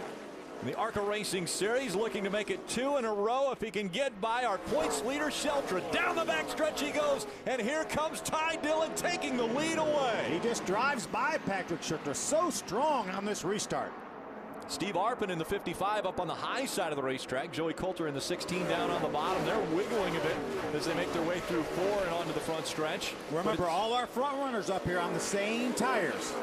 Speaker 1: in the ARCA Racing Series, looking to make it 2 in a row if he can get by our points leader Sheltra. Down the backstretch he goes, and here comes Ty Dillon taking the lead away.
Speaker 9: He just drives by Patrick Sheltra, so strong on this restart.
Speaker 1: Steve Arpin in the 55 up on the high side of the racetrack. Joey Coulter in the 16 down on the bottom. They're wiggling a bit as they make their way through 4 and onto the front stretch.
Speaker 9: Remember, all our front runners up here on the same tires.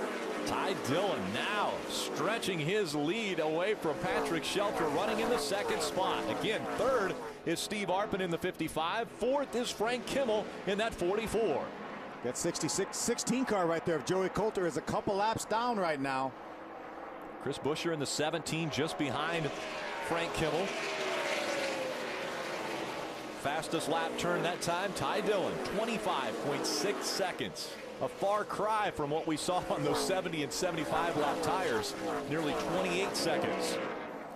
Speaker 1: Ty Dillon now stretching his lead away from Patrick Sheltra, running in the second spot. Again, third is Steve Arpin in the 55. Fourth is Frank Kimmel in that 44.
Speaker 9: That 16 car right there of Joey Coulter is a couple laps down right now.
Speaker 1: Chris Buescher in the 17, just behind Frank Kimmel. Fastest lap turn that time, Ty Dillon, 25.6 seconds. A far cry from what we saw on those 70 and 75 lap tires, nearly 28 seconds.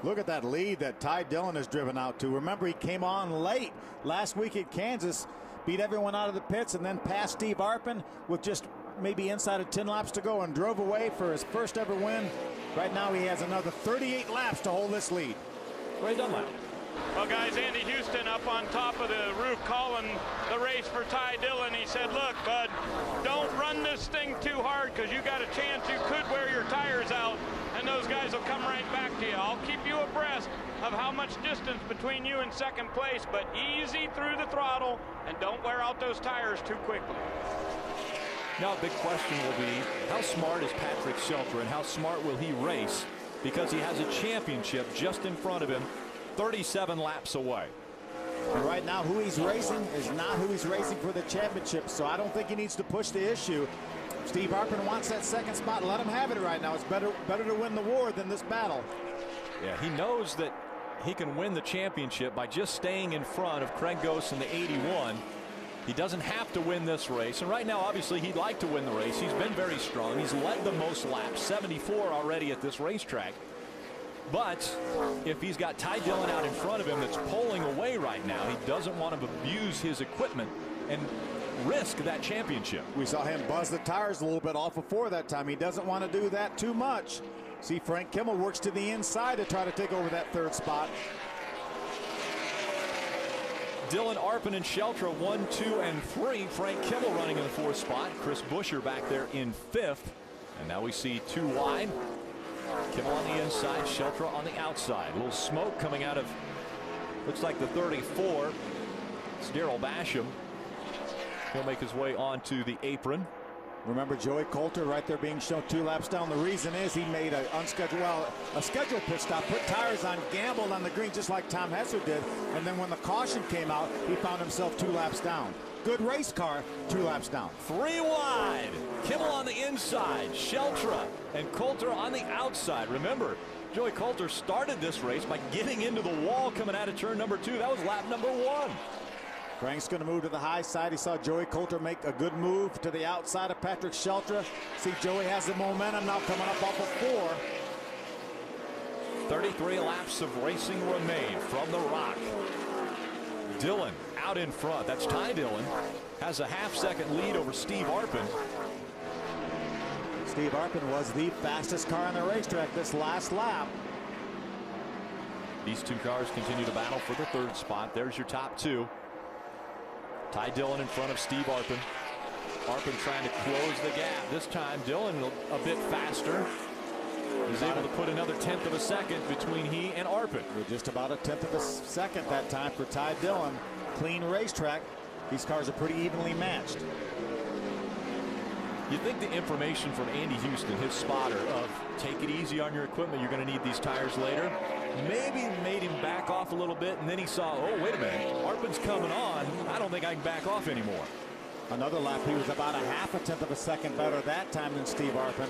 Speaker 9: Look at that lead that Ty Dillon has driven out to. Remember, he came on late last week at Kansas, beat everyone out of the pits, and then passed Steve Arpin with just maybe inside of 10 laps to go and drove away for his first ever win. Right now he has another 38 laps to hold this lead.
Speaker 1: Ray Dunlap.
Speaker 8: Well, guys, Andy Houston up on top of the roof calling the race for Ty Dillon. He said, look, bud, don't run this thing too hard because you got a chance you could wear your tires out, and those guys will come right back to you. I'll keep you abreast of how much distance between you and second place, but easy through the throttle and don't wear out those tires too quickly.
Speaker 1: Now a big question will be, how smart is Patrick Sheltra and how smart will he race, because he has a championship just in front of him, 37 laps away.
Speaker 9: And right now who he's racing is not who he's racing for the championship, so I don't think he needs to push the issue. Steve Arpin wants that second spot. Let him have it right now. It's better to win the war than this battle.
Speaker 1: Yeah, he knows that he can win the championship by just staying in front of Craig Gose in the 81. He doesn't have to win this race, and right now obviously he'd like to win the race. He's been very strong. He's led the most laps, 74 already at this racetrack. But if he's got Ty Dillon out in front of him that's pulling away right now, he doesn't want to abuse his equipment and risk that championship.
Speaker 9: We saw him buzz the tires a little bit off before that time. He doesn't want to do that too much. See, Frank Kimmel works to the inside to try to take over that third spot.
Speaker 1: Dillon, Arpin, and Sheltra 1, 2, and 3. Frank Kimmel running in the 4th spot. Chris Buescher back there in 5th. And now we see 2 wide. Kimmel on the inside, Sheltra on the outside. A little smoke coming out of, looks like the 34. It's Darrell Basham. He'll make his way onto the apron.
Speaker 9: Remember Joey Coulter right there being shown 2 laps down. The reason is he made a scheduled pit stop, put tires on, gambled on the green just like Tom Hessert did, and then when the caution came out, he found himself 2 laps down. Good race car, 2 laps down.
Speaker 1: 3 wide. Kimmel on the inside, Sheltra and Coulter on the outside. Remember, Joey Coulter started this race by getting into the wall coming out of turn number 2. That was lap number 1.
Speaker 9: Frank's going to move to the high side. He saw Joey Coulter make a good move to the outside of Patrick Sheltra. See, Joey has the momentum now coming up off of 4.
Speaker 1: 33 laps of racing remain from the Rock. Dillon out in front. That's Ty Dillon. Has a half-second lead over Steve Arpin.
Speaker 9: Steve Arpin was the fastest car on the racetrack this last lap.
Speaker 1: These two cars continue to battle for the 3rd spot. There's your top 2. Ty Dillon in front of Steve Arpin. Arpin trying to close the gap. This time Dillon a bit faster. He's able to put another 1/10 of a second between he and Arpin.
Speaker 9: Just about a 1/10 of a second that time for Ty Dillon. Clean racetrack. These cars are pretty evenly matched.
Speaker 1: You think the information from Andy Houston, his spotter, of take it easy on your equipment, you're going to need these tires later, maybe made him back off a little bit, and then he saw, oh, wait a minute, Arpin's coming on. I don't think I can back off anymore.
Speaker 9: Another lap, he was about a 1/2 of a second better that time than Steve Arpin.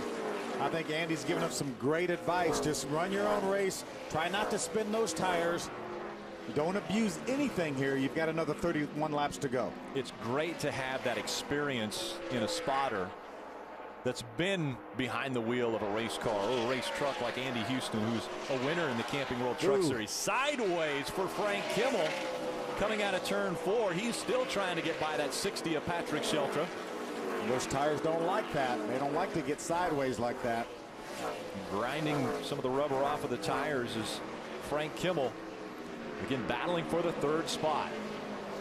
Speaker 9: I think Andy's giving him some great advice. Just run your own race. Try not to spin those tires. Don't abuse anything here. You've got another 31 laps to go.
Speaker 1: It's great to have that experience in a spotter that's been behind the wheel of a race car or a race truck like Andy Houston, who's a winner in the Camping World Truck Series. Sideways for Frank Kimmel coming out of turn 4. He's still trying to get by that 60 of Patrick Sheltra.
Speaker 9: Those tires don't like that. They don't like to get sideways like that.
Speaker 1: Grinding some of the rubber off of the tires is Frank Kimmel. Again, battling for the 3rd spot.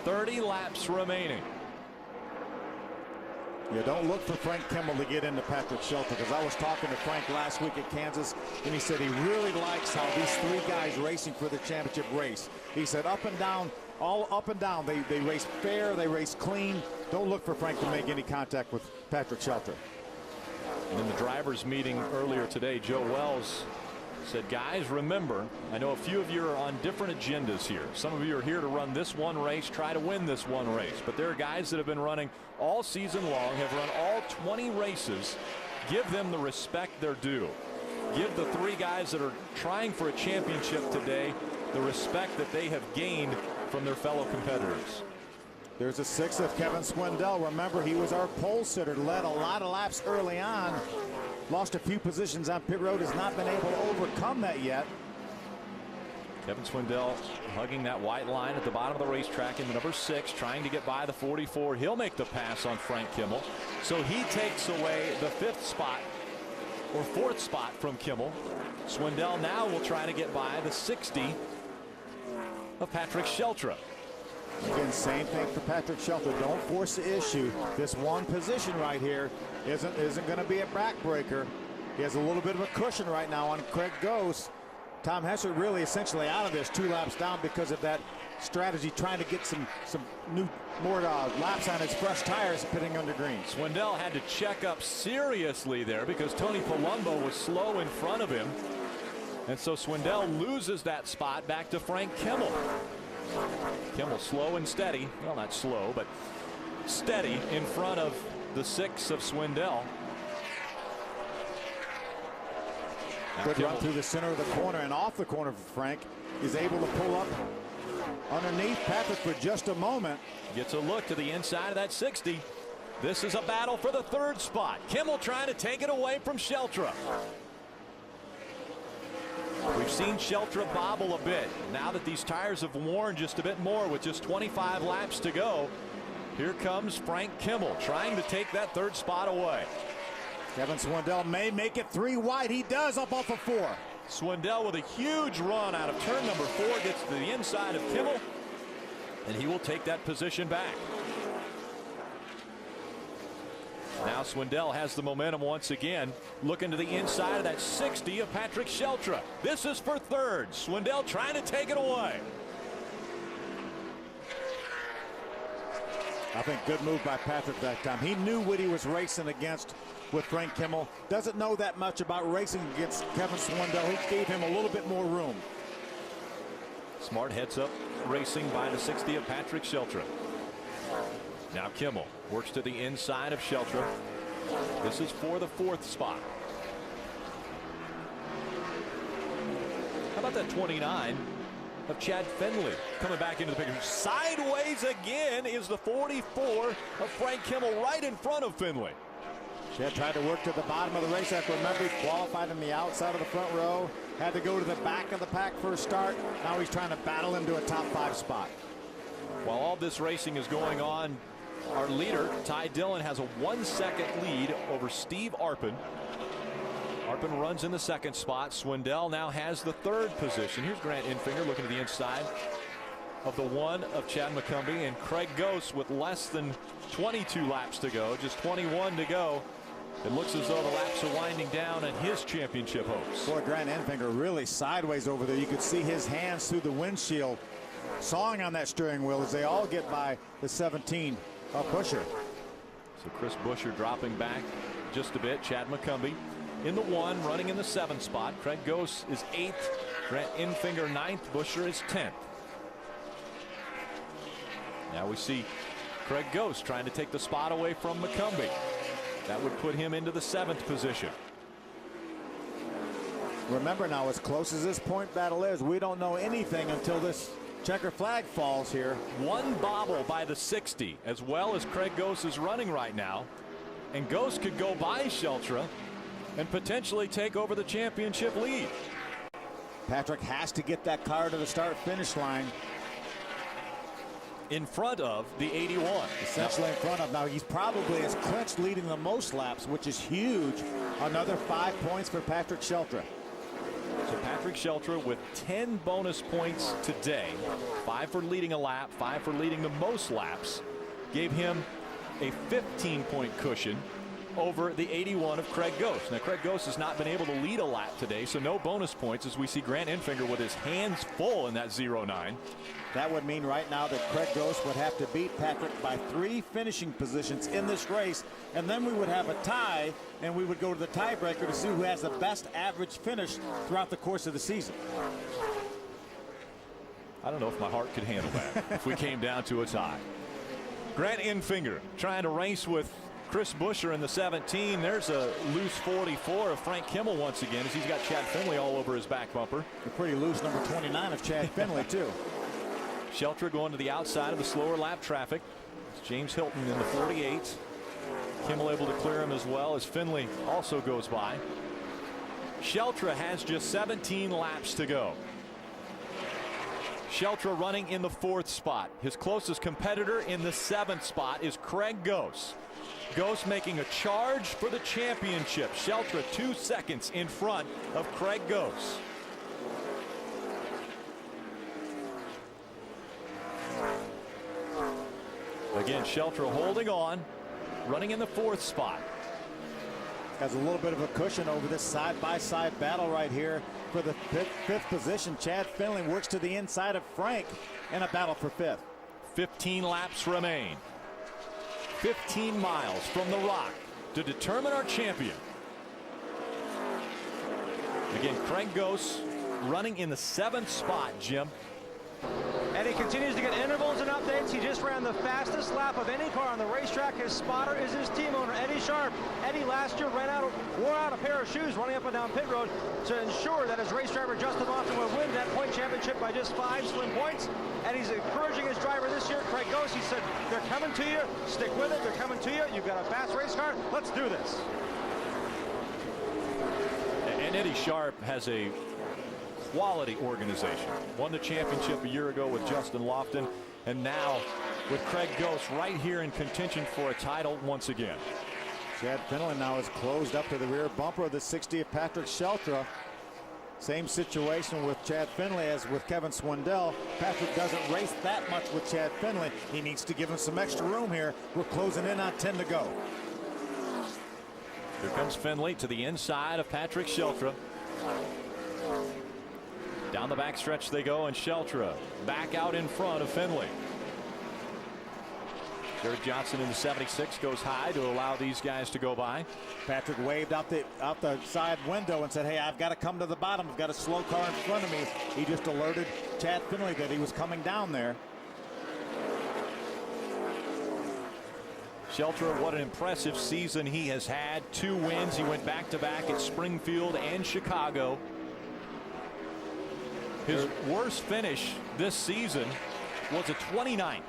Speaker 1: 30 laps remaining.
Speaker 9: Yeah, don't look for Frank Kimmel to get into Patrick Sheltra, because I was talking to Frank last week at Kansas, and he said he really likes how these 3 guys racing for the championship race. He said up and down, all up and down. They race fair, they race clean. Don't look for Frank to make any contact with Patrick Sheltra.
Speaker 1: And in the drivers' meeting earlier today, Joe Wells said, guys, remember, I know a few of you are on different agendas here. Some of you are here to run this one race, try to win this one race. But there are guys that have been running all season long, have run all 20 races. Give them the respect they're due. Give the 3 guys that are trying for a championship today the respect that they have gained from their fellow competitors.
Speaker 9: There's a 6 of Kevin Swindell. Remember, he was our pole sitter, led a lot of laps early on. Lost a few positions on pit road, has not been able to overcome that yet.
Speaker 1: Kevin Swindell hugging that white line at the bottom of the racetrack in the number 6, trying to get by the 44. He'll make the pass on Frank Kimmel. So he takes away the 5th spot or 4th spot from Kimmel. Swindell now will try to get by the 60 of Patrick Sheltra.
Speaker 9: Again, same thing for Patrick Sheltra. Don't force the issue. This one position right here isn't going to be a backbreaker. He has a little bit of a cushion right now on Craig Ghost. Tom Hessert really essentially out of this 2 laps down because of that strategy, trying to get some more laps on his fresh tires pitting under green.
Speaker 1: Swindell had to check up seriously there because Tony Palumbo was slow in front of him. And so Swindell loses that spot back to Frank Kimmel. Kimmel slow and steady. Well, not slow, but steady in front of the 6 of Swindell.
Speaker 9: Good run through the center of the corner and off the corner for Frank. He's able to pull up underneath Patrick for just a moment.
Speaker 1: Gets a look to the inside of that 60. This is a battle for the 3rd spot. Kimmel trying to take it away from Sheltra. We've seen Sheltra bobble a bit. Now that these tires have worn just a bit more with just 25 laps to go, here comes Frank Kimmel trying to take that 3rd spot away.
Speaker 9: Kevin Swindell may make it 3 wide. He does up off of 4.
Speaker 1: Swindell with a huge run out of turn number 4 gets to the inside of Kimmel, and he will take that position back. Now Swindell has the momentum once again, looking to the inside of that 60 of Patrick Sheltra. This is for 3rd. Swindell trying to take it away.
Speaker 9: I think good move by Patrick that time. He knew what he was racing against with Frank Kimmel. Doesn't know that much about racing against Kevin Swindell. He gave him a little bit more room.
Speaker 1: Smart heads up racing by the 60 of Patrick Sheltra. Now Kimmel works to the inside of Sheltra. This is for the 4th spot. How about that 29 of Chad Finley coming back into the picture. Sideways again is the 44 of Frank Kimmel right in front of Finley.
Speaker 9: Chad tried to work to the bottom of the race. Remember, he qualified on the outside of the front row. Had to go to the back of the pack for a start. Now he's trying to battle into a top 5 spot.
Speaker 1: While all this racing is going on, our leader, Ty Dillon, has a 1-second lead over Steve Arpin. Arpin runs in the 2nd spot. Swindell now has the 3rd position. Here's Grant Infinger looking to the inside of the 1 of Chad McCumbee, and Craig Ghost with less than 22 laps to go, just 21 to go. It looks as though the laps are winding down in his championship hopes.
Speaker 9: Boy, Grant Infinger really sideways over there. You could see his hands through the windshield, sawing on that steering wheel as they all get by the 17 of Busher.
Speaker 1: So Chris Busher dropping back just a bit. Chad McCumbee in the 1, running in the 7th spot. Craig Ghost is 8th. Grant Infinger 9th. Busher is 10th. Now we see Craig Ghost trying to take the spot away from McCumbee. That would put him into the 7th position.
Speaker 9: Remember now, as close as this point battle is, we don't know anything until this checker flag falls here.
Speaker 1: One bobble by the 60, as well as Craig Ghost is running right now. And Ghost could go by Sheltra and potentially take over the championship lead.
Speaker 9: Patrick has to get that car to the start-finish line.
Speaker 1: In front of the 81.
Speaker 9: Essentially in front of. Now he's probably as clinched leading the most laps, which is huge. Another 5 points for Patrick Sheltra.
Speaker 1: So Patrick Sheltra with 10 bonus points today. 5 for leading a lap, 5 for leading the most laps. Gave him a 15-point cushion over the 81 of Craig Ghost. Now Craig Ghost has not been able to lead a lap today, so no bonus points as we see Grant Infinger with his hands full in that 09.
Speaker 9: That would mean right now that Craig Ghost would have to beat Patrick by 3 finishing positions in this race, and then we would have a tie, and we would go to the tiebreaker to see who has the best average finish throughout the course of the season.
Speaker 1: I don't know if my heart could handle that if we came down to a tie. Grant Infinger trying to race with Chris Busher in the 17. There's a loose 44 of Frank Kimmel once again, as he's got Chad Finley all over his back bumper.
Speaker 9: A pretty loose number 29 of Chad Finley too.
Speaker 1: Sheltra going to the outside of the slower lap traffic. It's James Hilton in the 48. Kimmel able to clear him as well as Finley also goes by. Sheltra has just 17 laps to go. Sheltra running in the 4th spot. His closest competitor in the 7th spot is Craig Ghost. Ghost making a charge for the championship. Sheltra 2 seconds in front of Craig Ghost. Again, Sheltra holding on, running in the 4th spot.
Speaker 9: Has a little bit of a cushion over this side-by-side battle right here for the 5th position. Chad Finley works to the inside of Frank in a battle for 5th.
Speaker 1: 15 laps remain. 15 miles from the Rock to determine our champion. Again, Craig Ghost running in the 7th spot, Jim.
Speaker 3: And he continues to get intervals and updates. He just ran the fastest lap of any car on the racetrack. His spotter is his team owner, Eddie Sharp. Eddie last year wore out a pair of shoes running up and down pit road to ensure that his race driver Justin Lofton would win that point championship by just 5 slim points. And he's encouraging his driver this year, Craig Ghost. He said, they're coming to you. Stick with it. They're coming to you. You've got a fast race car. Let's do this.
Speaker 1: And Eddie Sharp has a quality organization. Won the championship a year ago with Justin Lofton, and now with Craig Ghost right here in contention for a title once again.
Speaker 9: Chad Finley now is closed up to the rear bumper of the 60 of Patrick Sheltra. Same situation with Chad Finley as with Kevin Swindell. Patrick doesn't race that much with Chad Finley. He needs to give him some extra room here. We're closing in on 10 to go.
Speaker 1: Here comes Finley to the inside of Patrick Sheltra. Down the backstretch they go, and Sheltra back out in front of Finley. Jared Johnson in the 76 goes high to allow these guys to go by.
Speaker 9: Patrick waved out the side window and said, hey, I've got to come to the bottom. I've got a slow car in front of me. He just alerted Chad Finley that he was coming down there.
Speaker 1: Sheltra, what an impressive season he has had. 2 wins. He went back-to-back at Springfield and Chicago. His worst finish this season was a 29th,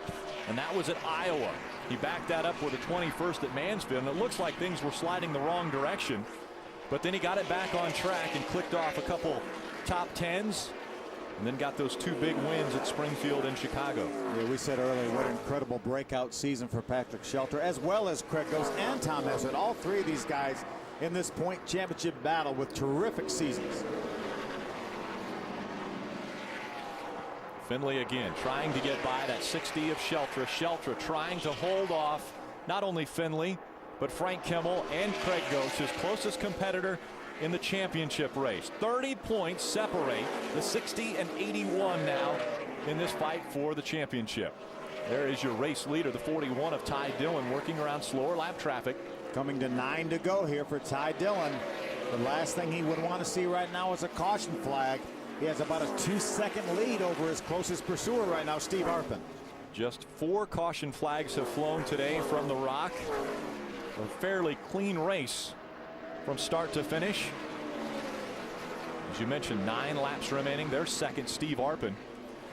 Speaker 1: and that was at Iowa. He backed that up with a 21st at Mansfield, and it looks like things were sliding the wrong direction. But then he got it back on track and clicked off a couple top 10s, and then got those 2 big wins at Springfield and Chicago.
Speaker 9: Yeah, we said earlier what an incredible breakout season for Patrick Shelter, as well as Craig Ghost and Tom Hessert. All 3 of these guys in this point championship battle with terrific seasons.
Speaker 1: Finley again trying to get by that 60 of Sheltra. Sheltra trying to hold off not only Finley, but Frank Kimmel and Craig Ghost, his closest competitor in the championship race. 30 points separate the 60 and 81 now in this fight for the championship. There is your race leader, the 41 of Ty Dillon, working around slower lap traffic.
Speaker 9: Coming to 9 to go here for Ty Dillon. The last thing he would want to see right now is a caution flag. He has about a 2-second lead over his closest pursuer right now, Steve Arpin.
Speaker 1: Just 4 caution flags have flown today from the Rock. A fairly clean race from start to finish. As you mentioned, 9 laps remaining. Their second, Steve Arpin.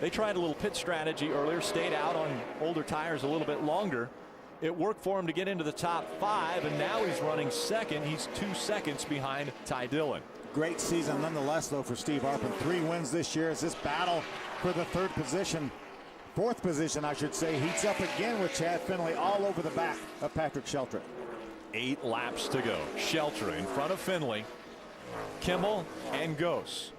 Speaker 1: They tried a little pit strategy earlier, stayed out on older tires a little bit longer. It worked for him to get into the top 5, and now he's running second. He's 2 seconds behind Ty Dillon.
Speaker 9: Great season nonetheless, though, for Steve Arpin. 3 wins this year as this battle for the 4th position, I should say, heats up again with Chad Finley all over the back of Patrick Sheltra.
Speaker 1: 8 laps to go. Sheltra in front of Finley, Kimmel, and Ghost.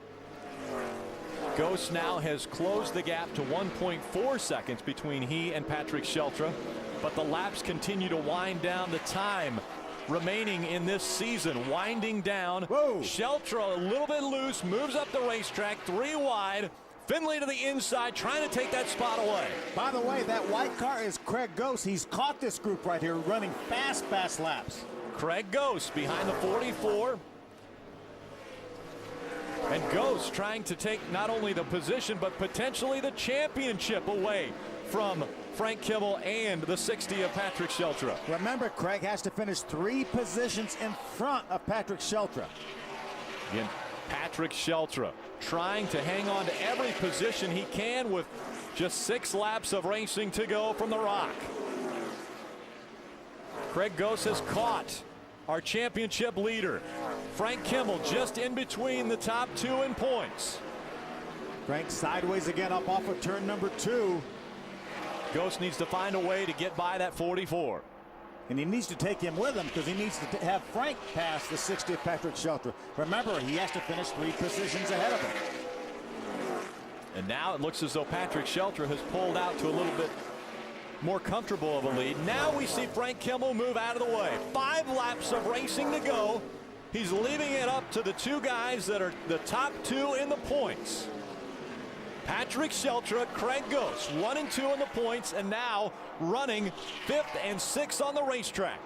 Speaker 1: Ghost now has closed the gap to 1.4 seconds between he and Patrick Sheltra, but the laps continue to wind down. The time remaining in this season winding down.
Speaker 9: Whoa.
Speaker 1: Sheltra a little bit loose, moves up the racetrack, 3 wide. Finley to the inside, trying to take that spot away.
Speaker 9: By the way, that white car is Craig Ghost. He's caught this group right here, running fast laps.
Speaker 1: Craig Ghost behind the 44. And Ghost trying to take not only the position, but potentially the championship away from Frank Kimmel and the 60 of Patrick Sheltra.
Speaker 9: Remember, Craig has to finish 3 positions in front of Patrick Sheltra.
Speaker 1: Again, Patrick Sheltra trying to hang on to every position he can with just 6 laps of racing to go from the Rock. Craig Ghost has caught our championship leader, Frank Kimmel, just in between the top 2 in points.
Speaker 9: Frank sideways again up off of turn number 2.
Speaker 1: Ghost needs to find a way to get by that 44.
Speaker 9: And he needs to take him with him because he needs to have Frank pass the 60th Patrick Sheltra. Remember, he has to finish 3 positions ahead of him.
Speaker 1: And now it looks as though Patrick Sheltra has pulled out to a little bit more comfortable of a lead. Now we see Frank Kimmel move out of the way. 5 laps of racing to go. He's leaving it up to the 2 guys that are the top 2 in the points. Patrick Sheltra, Craig Ghost, 1 and 2 in the points, and now running 5th and 6th on the racetrack.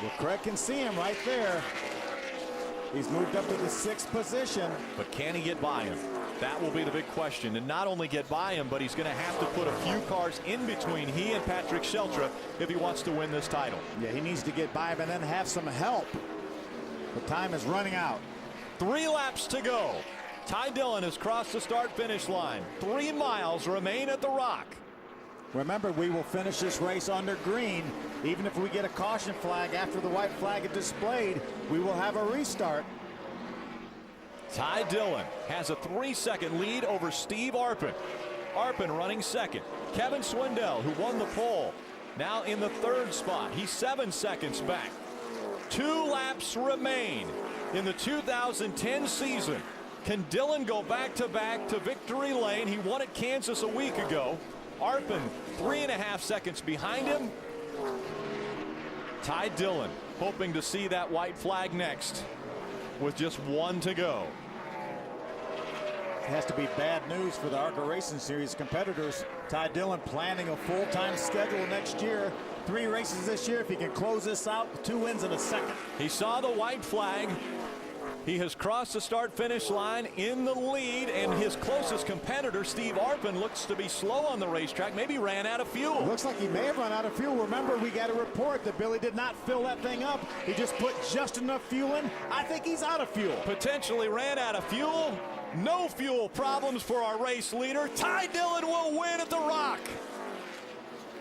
Speaker 9: Well, Craig can see him right there. He's moved up to the 6th position.
Speaker 1: But can he get by him? That will be the big question. And not only get by him, but he's going to have to put a few cars in between he and Patrick Sheltra if he wants to win this title.
Speaker 9: Yeah, he needs to get by him and then have some help. The time is running out.
Speaker 1: 3 laps to go. Ty Dillon has crossed the start-finish line. 3 miles remain at the Rock.
Speaker 9: Remember, we will finish this race under green. Even if we get a caution flag after the white flag is displayed, we will have a restart.
Speaker 1: Ty Dillon has a 3-second lead over Steve Arpin. Arpin running second. Kevin Swindell, who won the pole, now in the 3rd spot. He's 7 seconds back. 2 laps remain in the 2010 season. Can Dillon go back-to-back to victory lane? He won at Kansas a week ago. Arpin 3.5 seconds behind him. Ty Dillon hoping to see that white flag next with just 1 to go.
Speaker 9: It has to be bad news for the ARCA Racing Series competitors. Ty Dillon planning a full-time schedule next year. 3 races this year if he can close this out with 2 wins in a second.
Speaker 1: He saw the white flag. He has crossed the start-finish line in the lead, and his closest competitor, Steve Arpin, looks to be slow on the racetrack. Maybe ran out of fuel.
Speaker 9: It looks like he may have run out of fuel. Remember, we got a report that Billy did not fill that thing up. He just put just enough fuel in. I think he's out of fuel.
Speaker 1: Potentially ran out of fuel. No fuel problems for our race leader. Ty Dillon will win at the Rock.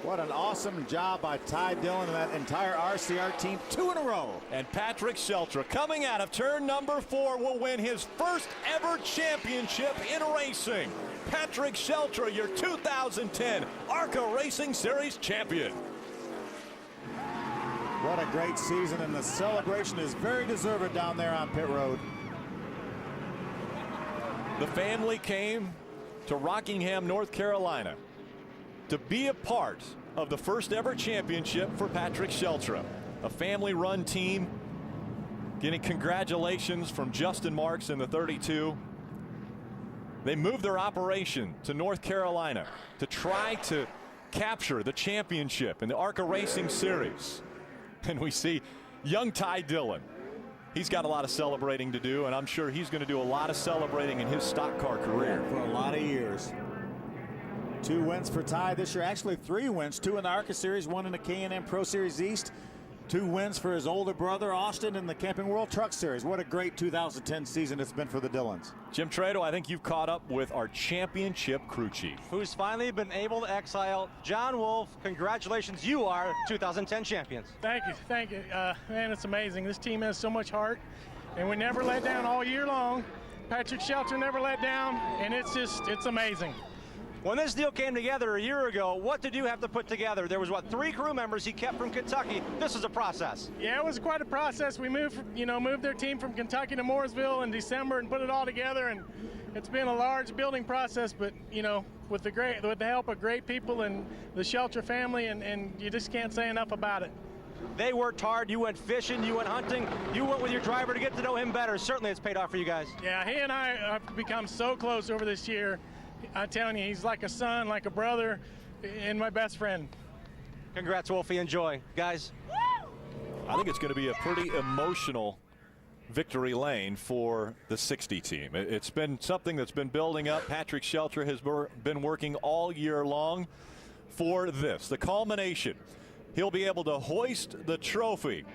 Speaker 9: What an awesome job by Ty Dillon and that entire RCR team, 2 in a row.
Speaker 1: And Patrick Sheltra, coming out of turn number 4, will win his first ever championship in racing. Patrick Sheltra, your 2010 ARCA Racing Series champion.
Speaker 9: What a great season, and the celebration is very deserved down there on pit road.
Speaker 1: The family came to Rockingham, North Carolina, to be a part of the first ever championship for Patrick Sheltra. A family-run team getting congratulations from Justin Marks in the 32. They moved their operation to North Carolina to try to capture the championship in the ARCA Racing Series. And we see young Ty Dillon. He's got a lot of celebrating to do, and I'm sure he's going to do a lot of celebrating in his stock car career.
Speaker 9: For a lot of years. 2 wins for Ty this year, actually 3 wins, 2 in the ARCA Series, 1 in the K&N Pro Series East, 2 wins for his older brother Austin in the Camping World Truck Series. What a great 2010 season it's been for the Dillons.
Speaker 1: Jim Trado, I think you've caught up with our championship crew chief,
Speaker 3: who's finally been able to exile John Wolf. Congratulations, you are 2010 champions.
Speaker 10: Thank you, thank you. Man, it's amazing. This team has so much heart, and we never let down all year long. Patrick Sheltra never let down, and it's amazing.
Speaker 3: When this deal came together a year ago, what did you have to put together? There was, what, 3 crew members he kept from Kentucky. This is a process.
Speaker 10: Yeah, it was quite a process. We moved their team from Kentucky to Mooresville in December and put it all together, and it's been a large building process, but, with the help of great people and the Sheltra family, and you just can't say enough about it.
Speaker 3: They worked hard. You went fishing, you went hunting, you went with your driver to get to know him better. Certainly it's paid off for you guys.
Speaker 10: Yeah, he and I have become so close over this year. I'm telling you, he's like a son, like a brother, and my best friend.
Speaker 3: Congrats, Wolfie. Enjoy. Guys.
Speaker 1: I think it's going to be a pretty emotional victory lane for the 60 team. It's been something that's been building up. Patrick Sheltra has been working all year long for this, the culmination. He'll be able to hoist the trophy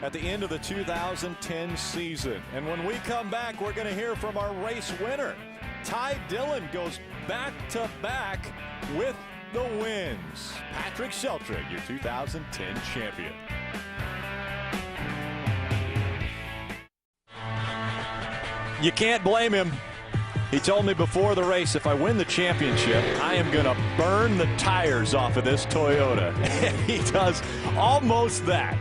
Speaker 1: at the end of the 2010 season. And when we come back, we're going to hear from our race winner. Ty Dillon goes back-to-back with the wins. Patrick Sheltra, your 2010 champion. You can't blame him. He told me before the race, if I win the championship, I am going to burn the tires off of this Toyota. And he does almost that.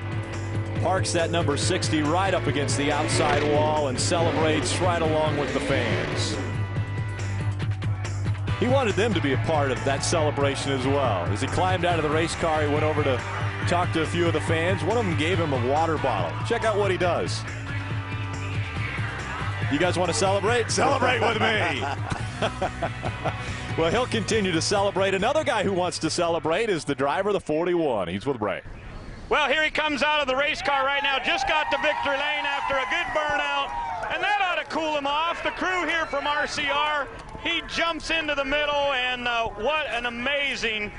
Speaker 1: Parks that number 60 right up against the outside wall and celebrates right along with the fans. He wanted them to be a part of that celebration as well. As he climbed out of the race car, he went over to talk to a few of the fans. One of them gave him a water bottle. Check out what he does. You guys want to celebrate? Celebrate with me. Well, he'll continue to celebrate. Another guy who wants to celebrate is the driver, the 41. He's with Ray.
Speaker 8: Well, here he comes out of the race car right now. Just got to victory lane after a good burnout, and that ought to cool him off. The crew here from RCR, he jumps into the middle, and what an amazing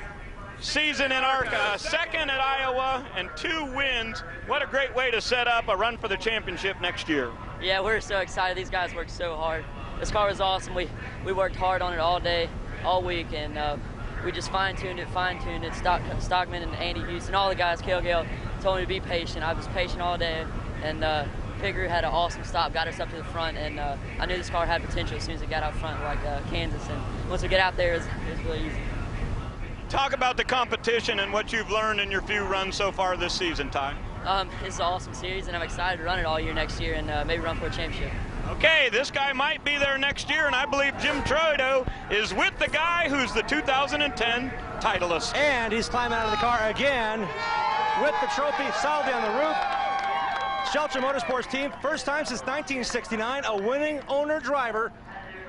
Speaker 8: season in ARCA. Second at Iowa and 2 wins. What a great way to set up a run for the championship next year.
Speaker 11: Yeah, we're so excited. These guys worked so hard. This car was awesome. We worked hard on it all day, all week, and we just fine-tuned it. Stockman and Andy Houston, all the guys, Gale told me to be patient. I was patient all day, and Pigger had an awesome stop, got us up to the front, and I knew this car had potential as soon as it got out front, like Kansas. And once we get out there, it was really easy.
Speaker 8: Talk about the competition and what you've learned in your few runs so far this season, Ty.
Speaker 11: It's an awesome series, and I'm excited to run it all year next year and maybe run for a championship.
Speaker 8: Okay, this guy might be there next year, and I believe Jim Trado is with the guy who's the 2010 titleist.
Speaker 3: And he's climbing out of the car again with the trophy solidly on the roof. Sheltra Motorsports team, first time since 1969, a winning owner driver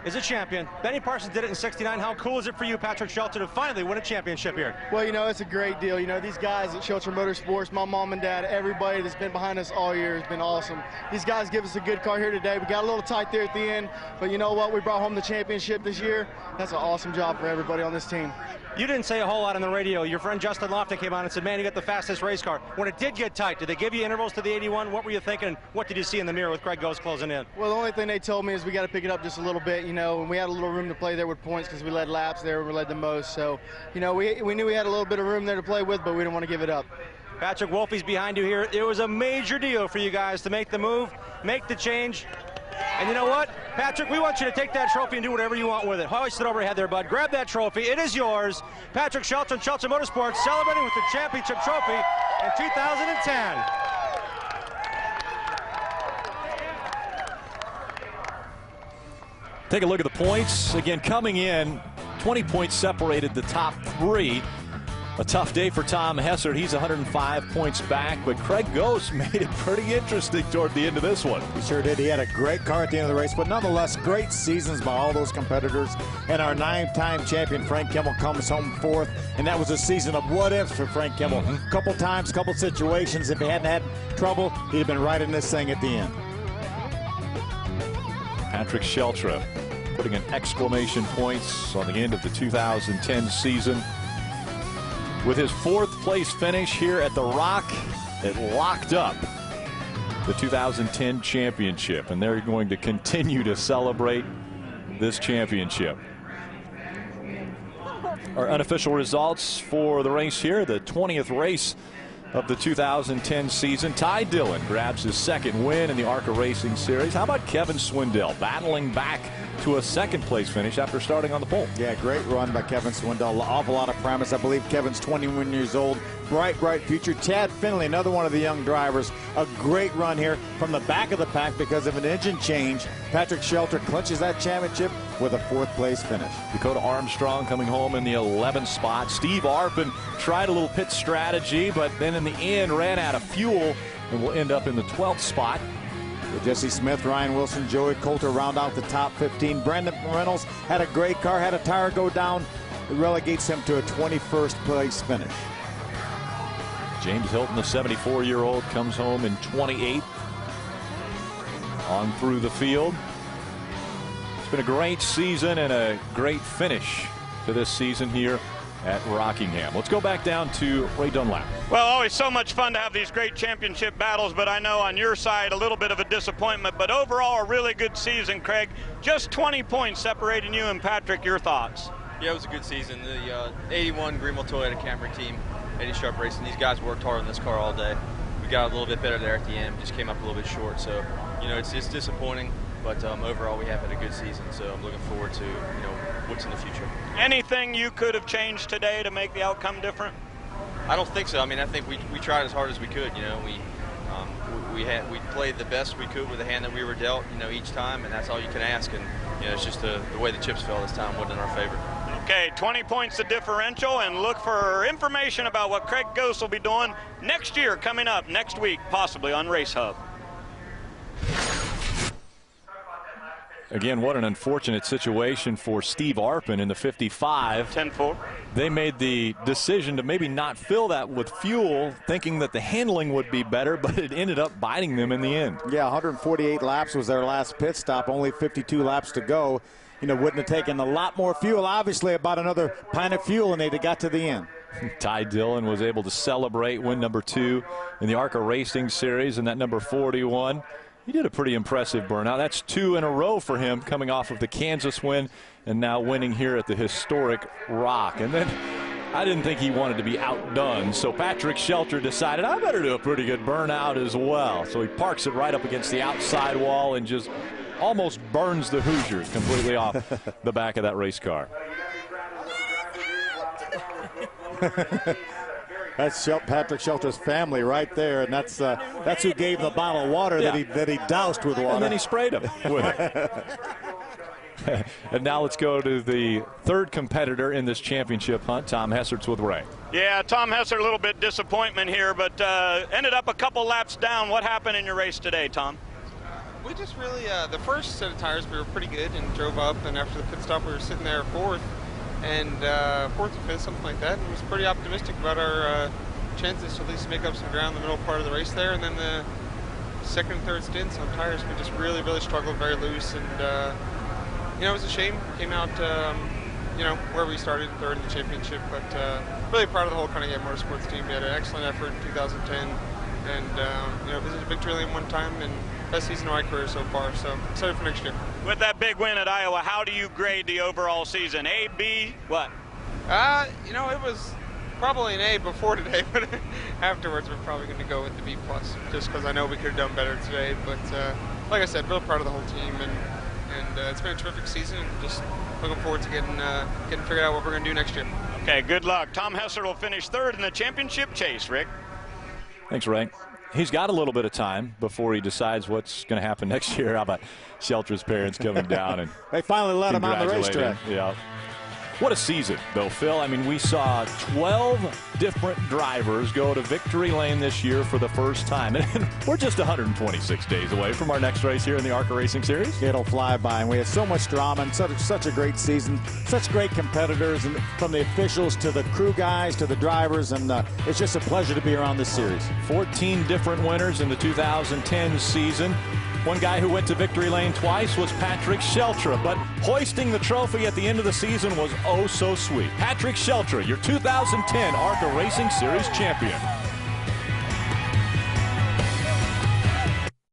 Speaker 3: is a champion. Benny Parsons did it in '69. How cool is it for you, Patrick Sheltra, to finally win a championship here?
Speaker 6: Well, it's a great deal. These guys at Sheltra Motorsports, my mom and dad, everybody that's been behind us all year has been awesome. These guys give us a good car here today. We got a little tight there at the end, but you know what? We brought home the championship this year. That's an awesome job for everybody on this team.
Speaker 3: You didn't say a whole lot on the radio. Your friend Justin Lofton came on and said, man, you got the fastest race car. When it did get tight, did they give you intervals to the 81? What were you thinking? What did you see in the mirror with Craig Ghost closing in?
Speaker 6: Well, the only thing they told me is we got to pick it up just a little bit, you know, and we had a little room to play there with points because we led laps there. We led the most. So, you know, we knew we had a little bit of room there to play with, but we didn't want to give it up.
Speaker 3: Patrick Wolfie's behind you here. It was a major deal for you guys to make the move, make the change. And you know what, Patrick, we want you to take that trophy and do whatever you want with it. Hoist it overhead there, bud. Grab that trophy. It is yours. Patrick Shelton, Shelton Motorsports, celebrating with the championship trophy in 2010.
Speaker 1: Take a look at the points. Again, coming in, 20 points separated the top three. A tough day for Tom Hessert. He's 105 points back, but Craig Ghost made it pretty interesting toward the end of this one.
Speaker 9: He sure did. He had a great car at the end of the race, but nonetheless, great seasons by all those competitors. And our 9-time champion, Frank Kimmel, comes home fourth, and that was a season of what-ifs for Frank Kimmel. Couple times, couple situations. If he hadn't had trouble, he'd have been right in this thing at the end.
Speaker 1: Patrick Sheltra putting an exclamation points on the end of the 2010 season. With his fourth place finish here at the Rock, it locked up the 2010 championship, and they're going to continue to celebrate this championship. Our unofficial results for the race here, the 20th race of the 2010 season. Ty Dillon grabs his second win in the ARCA Racing Series. How about Kevin Swindell battling back to a second place finish after starting on the pole?
Speaker 9: Yeah, great run by Kevin Swindell. Awful lot of promise. I believe Kevin's 21 years old. Bright future. Chad Finley, another one of the young drivers. A great run here from the back of the pack because of an engine change. Patrick Shelter clinches that championship with a fourth place finish.
Speaker 1: Dakota Armstrong coming home in the 11th spot. Steve Arpin tried a little pit strategy, but then in the end ran out of fuel and will end up in the 12th spot.
Speaker 9: Jesse Smith, Ryan Wilson, Joey Coulter round out the top 15. Brandon Reynolds had a great car, had a tire go down. It relegates him to a 21st place finish.
Speaker 1: James Hilton, the 74-year-old, comes home in 28th. On through the field. It's been a great season and a great finish to this season here at Rockingham. Let's go back down to Ray Dunlap.
Speaker 8: Well, always so much fun to have these great championship battles, but I know on your side a little bit of a disappointment, but overall a really good season, Craig. Just 20 points separating you and Patrick. Your thoughts?
Speaker 5: Yeah, it was a good season. The 81 Greenville Toyota Camry team, Eddie Sharp Racing, these guys worked hard on this car all day. We got a little bit better there at the end, just came up a little bit short, so you know it's disappointing, but overall we have had a good season, so I'm looking forward to what's in the future.
Speaker 8: Anything you could have changed today to make the outcome different?
Speaker 5: I don't think so. I mean, I think we tried as hard as we could. We played the best we could with the hand that we were dealt, each time, and that's all you can ask. And it's just the way the chips fell this time wasn't in our favor.
Speaker 8: Okay, 20 points the differential, and look for information about what Craig Ghost will be doing next year, coming up next week, possibly on Race Hub.
Speaker 1: Again, what an unfortunate situation for Steve Arpin in the 55.
Speaker 8: 10-4.
Speaker 1: They made the decision to maybe not fill that with fuel, thinking that the handling would be better, but it ended up biting them in the end.
Speaker 9: Yeah, 148 laps was their last pit stop, only 52 laps to go. Wouldn't have taken a lot more fuel, obviously about another pint of fuel, and they'd have got to the end.
Speaker 1: Ty Dillon was able to celebrate win number 2 in the ARCA Racing Series, and that number 41. He did a pretty impressive burnout. That's 2 in a row for him, coming off of the Kansas win and now winning here at the historic Rock. And then I didn't think he wanted to be outdone, so Patrick Shelter decided I better do a pretty good burnout as well. So he parks it right up against the outside wall and just almost burns the Hoosiers completely off the back of that race car.
Speaker 9: That's Patrick Shelter's family right there, and that's who gave the bottle of water that he doused with water.
Speaker 1: And then he sprayed him with it. And now let's go to the third competitor in this championship hunt. Tom Hessert's with Ray.
Speaker 8: Yeah, Tom Hessert, a little bit disappointment here, but ended up a couple laps down. What happened in your race today, Tom?
Speaker 4: We just really, the first set of tires, we were pretty good and drove up, and after the pit stop, we were sitting there fourth and fifth, something like that, and was pretty optimistic about our chances to at least make up some ground in the middle part of the race there. And then the second and third stints on tires, we just really struggled, very loose, and it was a shame. Came out you know, where we started, third in the championship. But really proud of the whole Cunningham Motorsports team. We had an excellent effort in 2010, and you know, visited victory lane one time, and best season of my career so far. So excited for next year.
Speaker 8: With that big win at Iowa, how do you grade the overall season? A, B, what?
Speaker 4: You know, it was probably an A before today, but afterwards we're probably going to go with the B+, just because I know we could have done better today. But like I said, real proud of the whole team, and it's been a terrific season. Just looking forward to getting figured out what we're going to do next year.
Speaker 8: Okay, good luck. Tom Hessert will finish third in the championship chase, Rick.
Speaker 1: Thanks, Ray. He's got a little bit of time before he decides what's going to happen next year. How about Sheltra's parents coming down and
Speaker 9: they finally let him on the racetrack.
Speaker 1: Yeah. What a season, though, Phil. I mean, we saw 12 different drivers go to victory lane this year for the first time. And we're just 126 days away from our next race here in the ARCA Racing Series.
Speaker 9: It'll fly by, and we had so much drama and such a great season, such great competitors, and from the officials to the crew guys to the drivers, and it's just a pleasure to be around this series.
Speaker 1: 14 different winners in the 2010 season. One guy who went to victory lane twice was Patrick Sheltra, but hoisting the trophy at the end of the season was oh so sweet. Patrick Sheltra, your 2010 ARCA Racing Series champion.